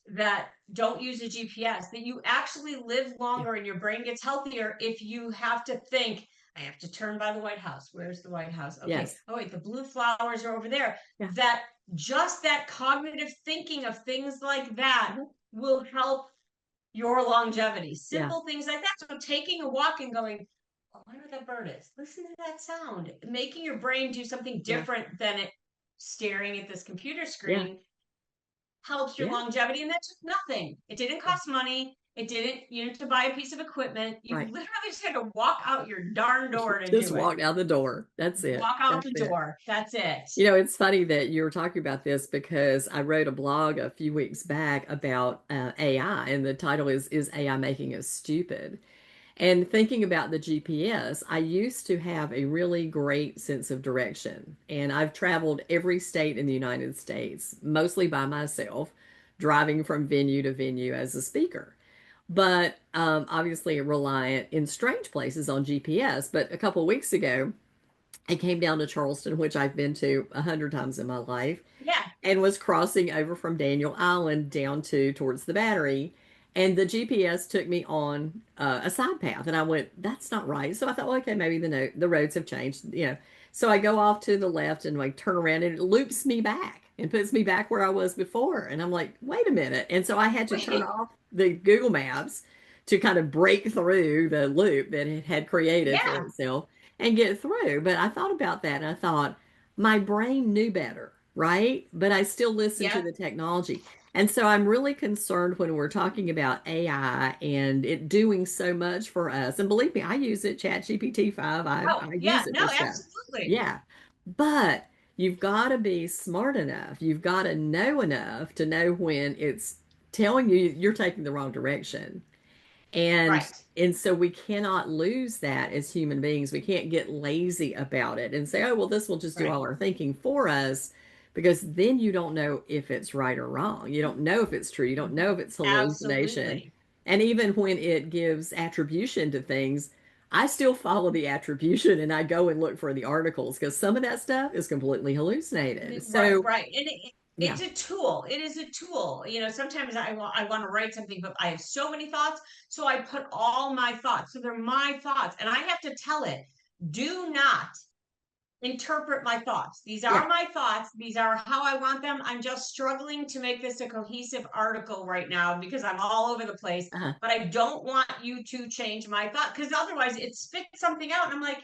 that don't use a GPS, that you actually live yeah. longer and your brain gets healthier if you have to think, I have to turn by the White House. Where's the White House? Okay. Yes, Oh, wait, the blue flowers are over there. yeah, That just that cognitive thinking of things like that uh-huh, will help your longevity. yeah, Simple things like that. So taking a walk and going, oh, I wonder what that bird is. Listen to that sound. Making your brain do something yeah, different than it staring at this computer yeah, screen helps your yeah, longevity, and that took nothing. It didn't yeah. cost money. It didn't, you know, to buy a piece of equipment. You Right. literally just had to walk out your darn door to Just do it. walked out the door. That's it. Walk out That's the it. door. That's it. It's funny that you were talking about this because I wrote a blog a few weeks back about AI, and the title is AI Making Us Stupid? And thinking about the GPS, I used to have a really great sense of direction. And I've traveled every state in the United States, mostly by myself, driving from venue to venue as a speaker. But obviously reliant in strange places on GPS. But a couple of weeks ago, I came down to Charleston, which I've been to 100 times in my life, Yeah. and was crossing over from Daniel Island down to towards the Battery. And the GPS took me on a side path, and I went, "That's not right." So I thought, well, okay, maybe the roads have changed. So I go off to the left and I turn around, and it loops me back. and puts me back where I was before. And I'm like, wait a minute. And so I had to turn off the Google Maps to kind of break through the loop that it had created for Yeah, itself and get through. But I thought about that and I thought, my brain knew better, right? But I still listen to yeah, the technology. And so I'm really concerned when we're talking about AI and it doing so much for us. And believe me, I use it, ChatGPT 5. oh I yeah, use it no, for stuff. absolutely. Yeah. But you've got to be smart enough. You've got to know enough to know when it's telling you you're taking the wrong direction. And Right, and so we cannot lose that as human beings. We can't get lazy about it and say, oh, well, this will just do right. all our thinking for us, because then you don't know if it's right or wrong. You don't know if it's true. You don't know if it's hallucination. Absolutely. And even when it gives attribution to things, I still follow the attribution and I go and look for the articles because some of that stuff is completely hallucinated. Right, So, right. And yeah, it's a tool. It is a tool. You know, sometimes I want to write something, but I have so many thoughts. So I put all my thoughts. So they're my thoughts. And I have to tell it, do not interpret my thoughts. These yeah, are my thoughts. These are how I want them. I'm just struggling to make this a cohesive article right now because I'm all over the place. uh-huh, But I don't want you to change my thought because otherwise it spits something out. And I'm like,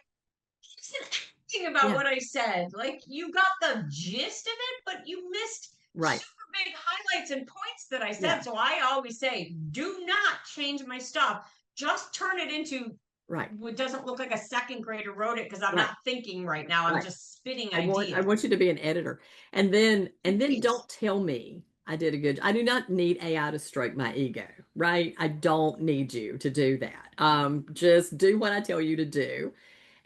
anything about yeah, what I said. Like you got the gist of it, but you missed right, super big highlights and points that I said. yeah, So I always say, do not change my stuff. Just turn it into right, what doesn't look like a second grader wrote it because I'm right. not thinking right now. I'm Right. just spitting I ideas. want you to be an editor. And then Right. don't tell me I did a good. I do not need AI to stroke my ego, right? I don't need you to do that. Just do what I tell you to do.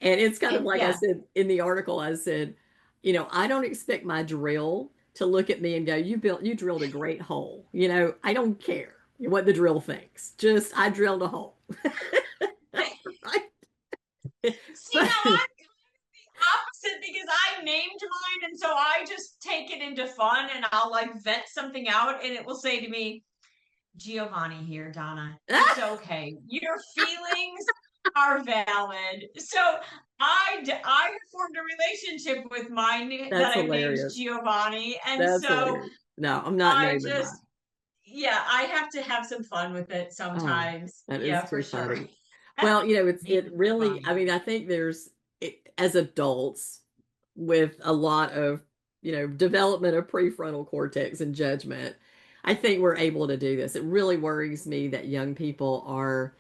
And it's kind of like I Yeah. said in the article, I said, you know, I don't expect my drill to look at me and go, you drilled a great hole. You know, I don't care what the drill thinks. Just I drilled a hole. Right? See, But now I'm opposite because I named mine. And so I just take it into fun and I'll like vent something out and it will say to me, Giovanni here, Donna. It's okay. Your feelings are valid. So I formed a relationship with mine that's that I named hilarious. Giovanni. And That's so hilarious. No, I'm not I naming mine. just, yeah, I have to have some fun with it Oh, sometimes. that Yeah, is for too sure. funny. Well, you know, Me it and really, I Giovanni. mean, I think as adults with a lot of, you know, development of prefrontal cortex and judgment, I think we're able to do this. It really worries me that young people are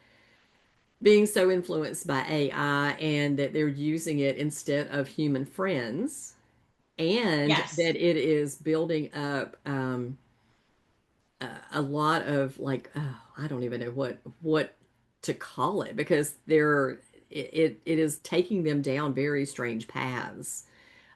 being so influenced by AI and that they're using it instead of human friends, and Yes. that it is building up a lot of like, oh, I don't even know what to call it, because it is taking them down very strange paths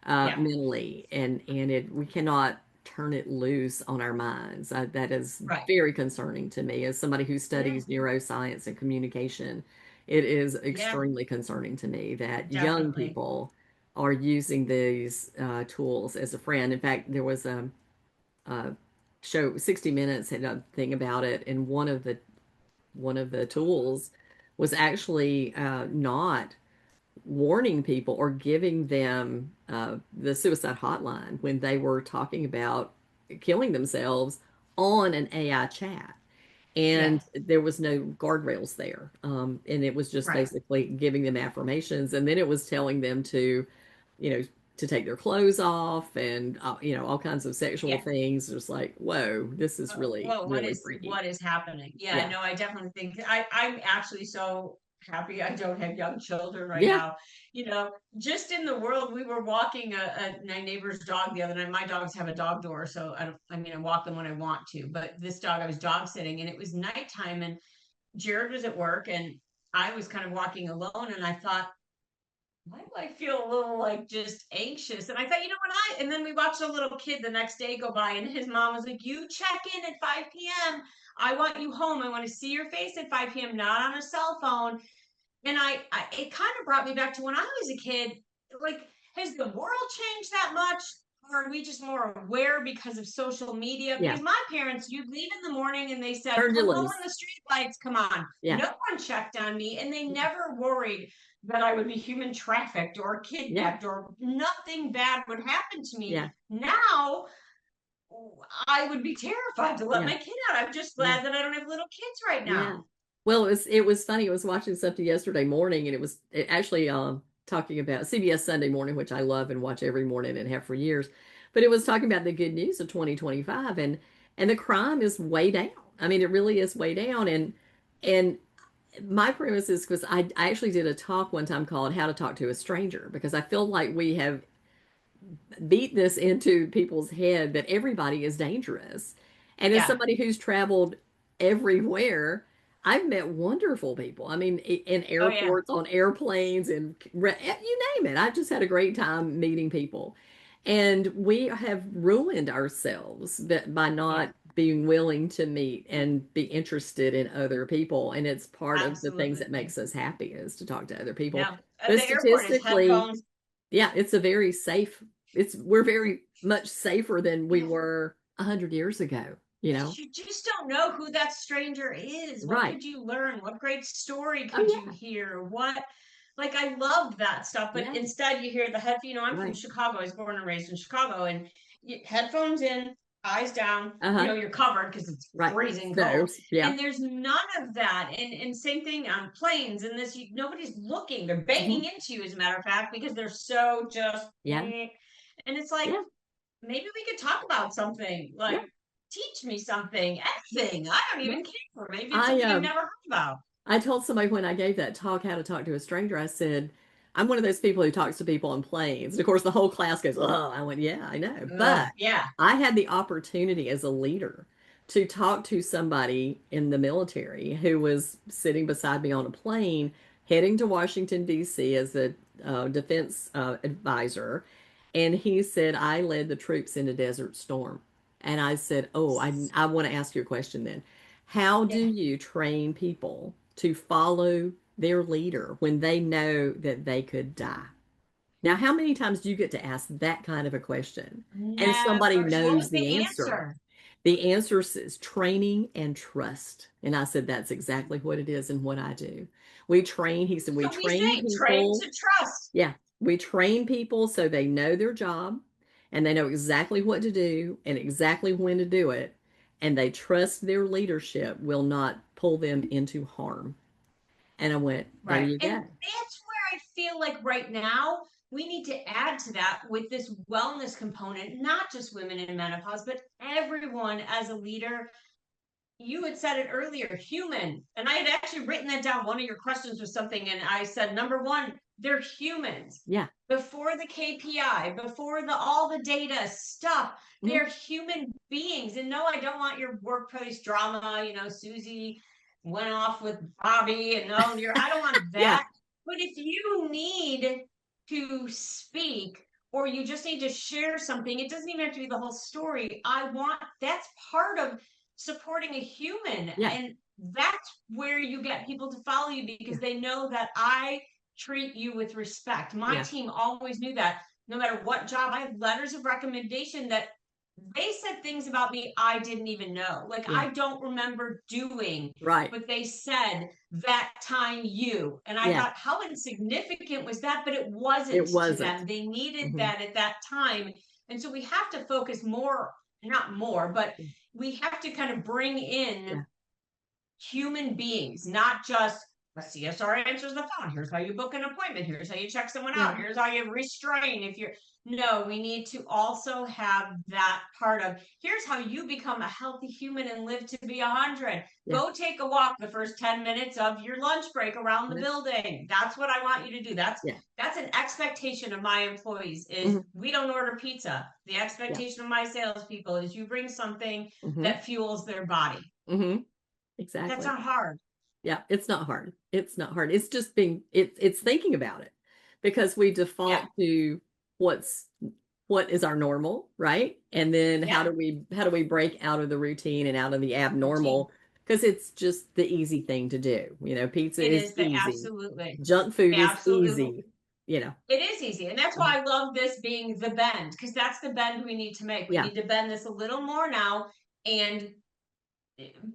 Yeah. mentally, and it we cannot turn it loose on our minds. That is Right. very concerning to me as somebody who Yeah. studies neuroscience and communication. It is Yeah. extremely concerning to me that young Definitely. people are using these tools as a friend. In fact, there was a show, 60 Minutes had a thing about it, and one of the tools was actually not warning people or giving them the suicide hotline when they were talking about killing themselves on an AI chat. Yeah. And there was no guardrails there. And it was just Right. basically giving them affirmations. And then it was telling them to, you know, to take their clothes off and, you know, all kinds of sexual Yeah. things. It was like, whoa, this is really, Whoa, really freaky. what is happening? Yeah, Yeah. no, I definitely think I'm actually so happy I don't have young children right Yeah. now. You know, just in the world, we were walking my neighbor's dog the other night. My dogs have a dog door, so I mean, I walk them when I want to. But this dog, I was dog sitting, and it was nighttime, and Jared was at work, and I was kind of walking alone, and I thought, why do I feel a little like just anxious? And I thought, you know what, and then we watched a little kid the next day go by, and his mom was like, you check in at 5 p.m. I want you home. I want to see your face at 5 p.m., not on a cell phone. And it kind of brought me back to when I was a kid. Like, has the world changed that much? Or are we just more aware because of social media? Yeah. Because my parents, you'd leave in the morning and they said, Turned you come home loose. when the street lights come on. Yeah. No one checked on me, and they never worried that I would be human trafficked or Yeah. kidnapped or nothing bad would happen to me. Yeah. Now, I would be terrified to let Yeah. my kid out. I'm just Yeah. glad that I don't have little kids right Yeah. now. Well, it was funny. I was watching something yesterday morning, and it actually talking about CBS Sunday Morning, which I love and watch every morning and have for years. But it was talking about the good news of 2025, and the crime is way down. I mean, it really is way down. And my premise is because I actually did a talk one time called "How to Talk to a Stranger," because I feel like we have beat this into people's head that everybody is dangerous. And as Yeah. somebody who's traveled everywhere, I've met wonderful people. I mean, in Oh yeah. airports, on airplanes, and you name it. I've just had a great time meeting people. And we have ruined ourselves by Yeah. not being willing to meet and be interested in other people. And it's part of the things that Absolutely. makes us happy is to talk to other people. Yeah. At But the airport is statistically, headphones. yeah, it's a very safe, we're very much safer than we Yeah. were 100 years ago, you know? You just don't know who that stranger is. What Right. could you learn? What great story Oh could you yeah. hear? What, like, I love that stuff, but Yeah. instead you hear the head, I'm from Right. Chicago. I was born and raised in Chicago, and headphones in, eyes down, Uh-huh. you're covered because it's Right. freezing So, cold. yeah. And there's none of that. And same thing on planes and this, nobody's looking. They're Mhm. banging into you, as a matter of fact, because they're so just, Yeah. and it's like, Yeah. maybe we could talk about something Yeah. like teach me something, anything. I don't Yeah. even care. Maybe it's I something I've never heard about. I told somebody when I gave that talk, How to Talk to a Stranger, I said, I'm one of those people who talks to people on planes. And of course, the whole class goes, oh, I went, yeah, I know. But Yeah. I had the opportunity as a leader to talk to somebody in the military who was sitting beside me on a plane heading to Washington, D.C. as a defense advisor. And he said, I led the troops into Desert Storm. And I said, oh, I want to ask you a question then. How do Yeah. you train people to follow their leader when they know that they could die? Now, how many times do you get to ask that kind of a question and somebody Never. So what knows was the the answer? answer? The answer is training and trust. And I said, that's exactly what it is and what I do. We train, he said, we So we train say train people. to trust. Yeah, we train people so they know their job and they know exactly what to do and exactly when to do it. And they trust their leadership will not pull them into harm. And I went, there Right. you And go. that's where I feel like right now we need to add to that with this wellness component, not just women in menopause, but everyone as a leader. You had said it earlier, human. And I had actually written that down. One of your questions was something, and I said, number one, they're humans. Yeah. Before the KPI, before the all the data stuff, Mhm. they're human beings. And no, I don't want your workplace drama. Susie went off with Bobby, and no, I don't want Yeah. that. But if you need to speak or you just need to share something, it doesn't even have to be the whole story. That's part of supporting a human. Yeah. And that's where you get people to follow you because Yeah. they know that I treat you with respect. My Yeah. team always knew that no matter what job, I have letters of recommendation that they said things about me I didn't even know. Like Yeah. I don't remember doing, Right. but they said that time you. And I Yeah. thought, how insignificant was that? But it It wasn't to wasn't. them. They needed Hmm. that at that time. And so we have to focus more, not more, but we have to kind of bring in Yeah. human beings, not just a CSR answers the phone. Here's how you book an appointment. Here's how you check someone Yeah. out. Here's how you restrain if you're. No, we need to also have that part of here's how you become a healthy human and live to be 100. Yeah. Go take a walk the first 10 minutes of your lunch break around the Yeah. building. That's what I want you to do. That's Yeah. that's an expectation of my employees is Hmm. we don't order pizza. The Yeah. expectation of my salespeople is you bring something Hmm. that fuels their body. Hmm. That's Exactly. not hard. Yeah, it's not hard. It's not hard. It's just it's thinking about it because we Yeah. default to what's what is our normal, right? And then Yeah. how do we break out of the routine and out of the Routine. abnormal? Because it's just the easy thing to do. Pizza It is is the easy. absolutely, Junk food is absolutely. easy, you know. It is easy. And that's Mhm. why I love this being the bend, because that's the bend we need to make. We Yeah, need to bend this a little more now and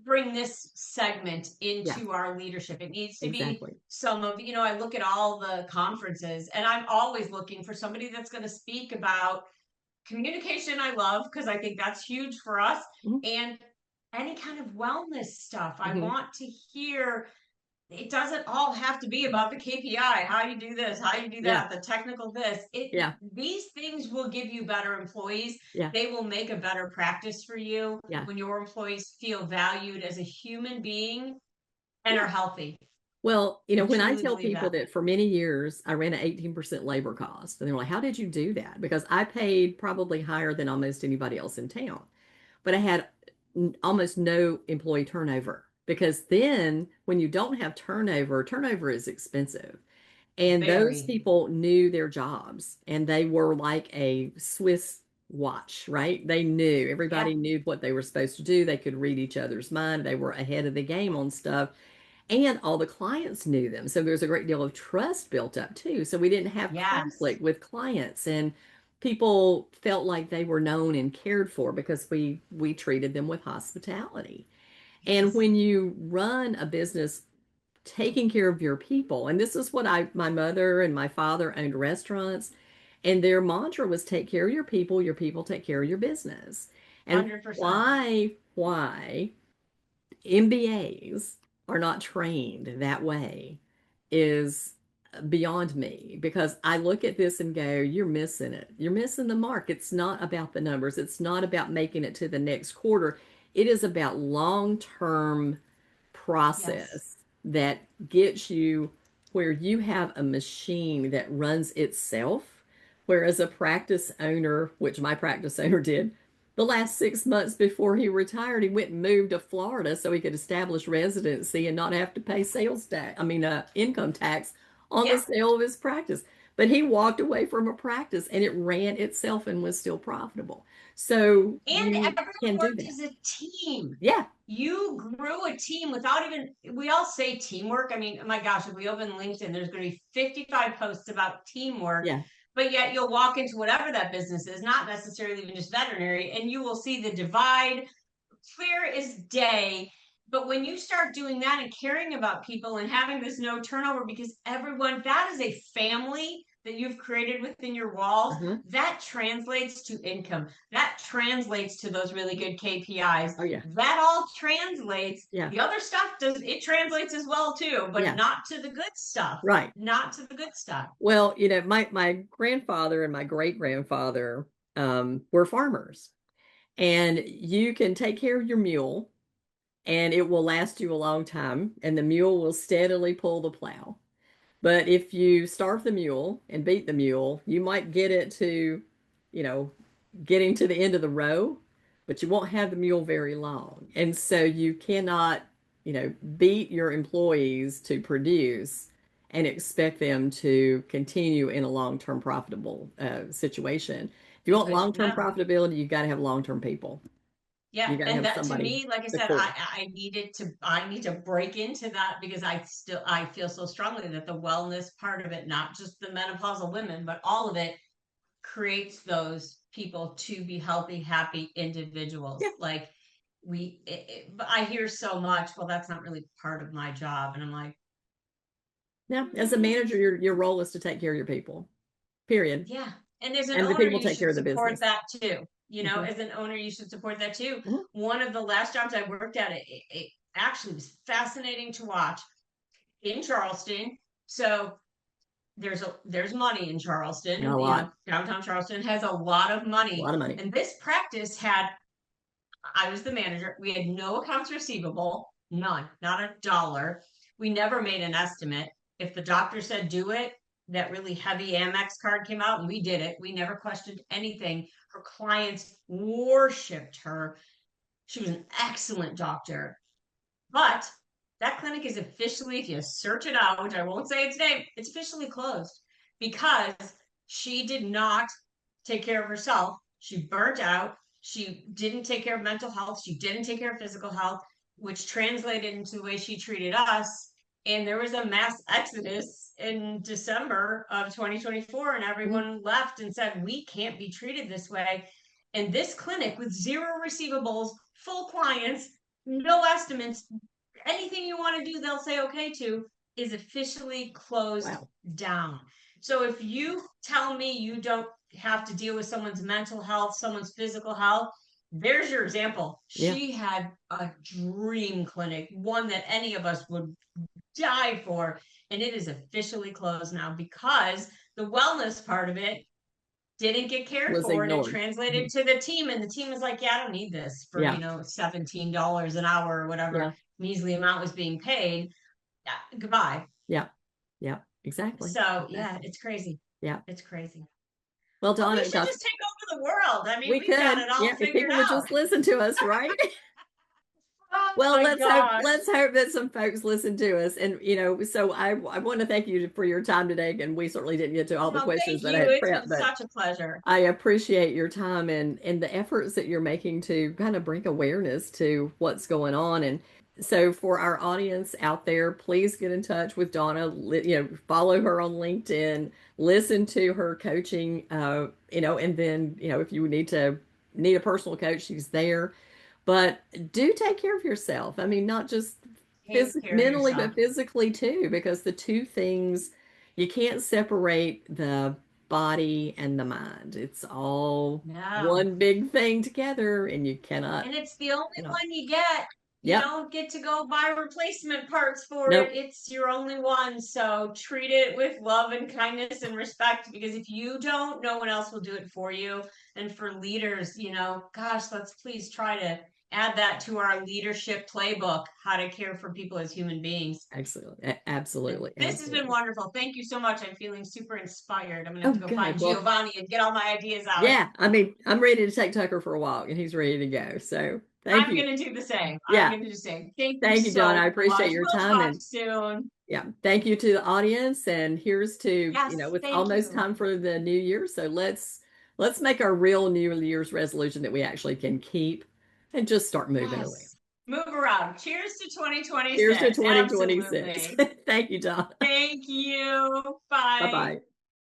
bring this segment yeah, into our leadership. It needs to be exactly. I look at all the conferences and I'm always looking for somebody that's going to speak about communication I love because I think that's huge for us. Mhm. And any kind of wellness stuff. I Mhm. want to hear it doesn't all have to be about the KPI, how you do this, how you do Yeah. that, the technical this. Yeah. These things will give you better employees. Yeah. They will make a better practice for you Yeah. when your employees feel valued as a human being and are Yeah. healthy. Well, I when I truly tell believe people that. that for many years I ran an 18% labor cost, and they're like, how did you do that? Because I paid probably higher than almost anybody else in town, but I had almost no employee turnover. Because then when you don't have turnover, turnover is expensive. And those Very. people knew their jobs and they were like a Swiss watch, right? They knew, Yeah. everybody knew what they were supposed to do. They could read each other's mind. They were ahead of the game on stuff. And all the clients knew them. So there's a great deal of trust built up too. So we didn't have Yes. conflict with clients and people felt like they were known and cared for because we treated them with hospitality. And Yes. when you run a business taking care of your people, and this is what my mother and my father owned restaurants, and their mantra was take care of your people take care of your business. And 100%. why MBAs are not trained that way is beyond me because I look at this and go, you're missing it. You're missing the mark. It's not about the numbers. It's not about making it to the next quarter. It is about long-term Yes. process that gets you where you have a machine that runs itself. Whereas a practice owner, which my practice owner did, the last 6 months before he retired, he went and moved to Florida so he could establish residency and not have to pay sales tax, income tax on the Yeah. sale of his practice. But he walked away from a practice and it ran itself and was still profitable. So And you everyone can do worked that. as a team. Yeah. You grew a team without even, we all say teamwork. I mean, oh my gosh, if we open LinkedIn, there's going to be 55 posts about teamwork, Yeah. but yet you'll walk into whatever that business is, not necessarily even just veterinary, and you will see the divide clear as day. But when you start doing that and caring about people and having this no turnover, because everyone, that is a family that you've created within your walls, Uh-huh. that translates to income. That translates to those really good KPIs. Oh yeah. That all translates. Yeah. The other stuff does, it translates as well too, but Yeah. not to the good stuff. Right. Not to the good stuff. Well, my grandfather and my great grandfather were farmers, and you can take care of your mule, and it will last you a long time, and the mule will steadily pull the plow. But if you starve the mule and beat the mule, you might get it to, you know, getting to the end of the row, but you won't have the mule very long. And so you cannot, beat your employees to produce and expect them to continue in a long-term profitable situation. If you want long-term No. profitability, you've got to have long-term people. Yeah, You got to and have that to somebody me, like I the said, core. I need to break into that because I feel so strongly that the wellness part of it, not just the menopausal women, but all of it creates those people to be healthy, happy Yeah. individuals. Like but I hear so much, well, that's not really part of my job. And I'm like, Now, as a mm, manager, your role is to take care of your people. Period. yeah. And as an And the owner, people you take care should of the support business. that too. You know, Hmm. as an owner, you should support that too. Hmm. One of the last jobs I worked at, it actually was fascinating to watch in Charleston. So there's money in A Charleston. You know, lot, downtown Charleston has a lot of a money. lot of money. And this practice had, I was the manager. We had no accounts receivable, none, not a dollar. We never made an estimate. If the doctor said do it, that really heavy Amex card came out and we did it. We never questioned anything. Her clients worshipped her. She was an excellent doctor. But that clinic is officially, if you search it out, which I won't say its name, it's officially closed because she did not take care of herself. She burnt out. She didn't take care of mental health. She didn't take care of physical health, which translated into the way she treated us. And there was a mass exodus in December of 2024, and Mhm. everyone left and said, we can't be treated this way. And this clinic with zero receivables, full clients, no estimates, anything you want to do, they'll say okay to, is officially closed Wow. down. So if you tell me you don't, have to deal with someone's mental health, someone's physical health. There's your example. Yeah. She had a dream clinic, one that any of us would die for, and it is officially closed now because the wellness part of it didn't get cared Was for, and it ignored. translated Mhm. to the team, and the team was like, yeah, I don't need this for, Yeah. $17 an hour or whatever Yeah. measly amount was being paid. Yeah, goodbye. Yeah. Yeah. Exactly. So yeah, Exactly. it's crazy. Yeah. It's crazy. Well, But we Donna, should gosh, just take over the world. I mean, we we've got could. it all Yeah. If figured people would out. just listen to us, right? Oh Well, my gosh. let's hope that some folks listen to us. And so I want to thank you for your time today. And we certainly didn't get to all the No, questions thank that I you. had It's prepped, been but such a pleasure. I appreciate your time and the efforts that you're making to kind of bring awareness to what's going on. And so for our audience out there, please get in touch with Donna. Follow her on LinkedIn, listen to her coaching, and then, if you need a personal coach, she's there. But do take care of yourself. I mean, not just Take care of mentally, yourself. but physically too, because the two things, you can't separate the body and the mind. It's all No. one big thing together, and you And cannot, it's the only you know. one you get. You Yep. don't get to go buy replacement parts for it. Nope. It's your only one. So treat it with love and kindness and respect, because if you don't, no one else will do it for you. And for leaders, gosh, let's please try to add that to our leadership playbook, how to care for people as human beings. Absolutely. And Absolutely. this has been Absolutely. wonderful. Thank you so much. I'm feeling super inspired. I'm going to have Oh, to go good. find Well, Giovanni and get all my ideas out. yeah. I mean, I'm ready to take Tucker for a walk, and he's ready to go. So thank I'm you. going to do the same. I'm Yeah. going to do the same. Thank you Thank you, Don. I so appreciate much. your We'll time. talk And soon. yeah, thank you to the audience. And here's to, Yes, it's thank almost you. time for the new year. So let's make our real New Year's resolution that we actually can keep and just start moving around. Yes. Move around. Cheers to Here's to 2026. 2026. Absolutely. Thank you, Don. Thank you. Bye Bye. bye.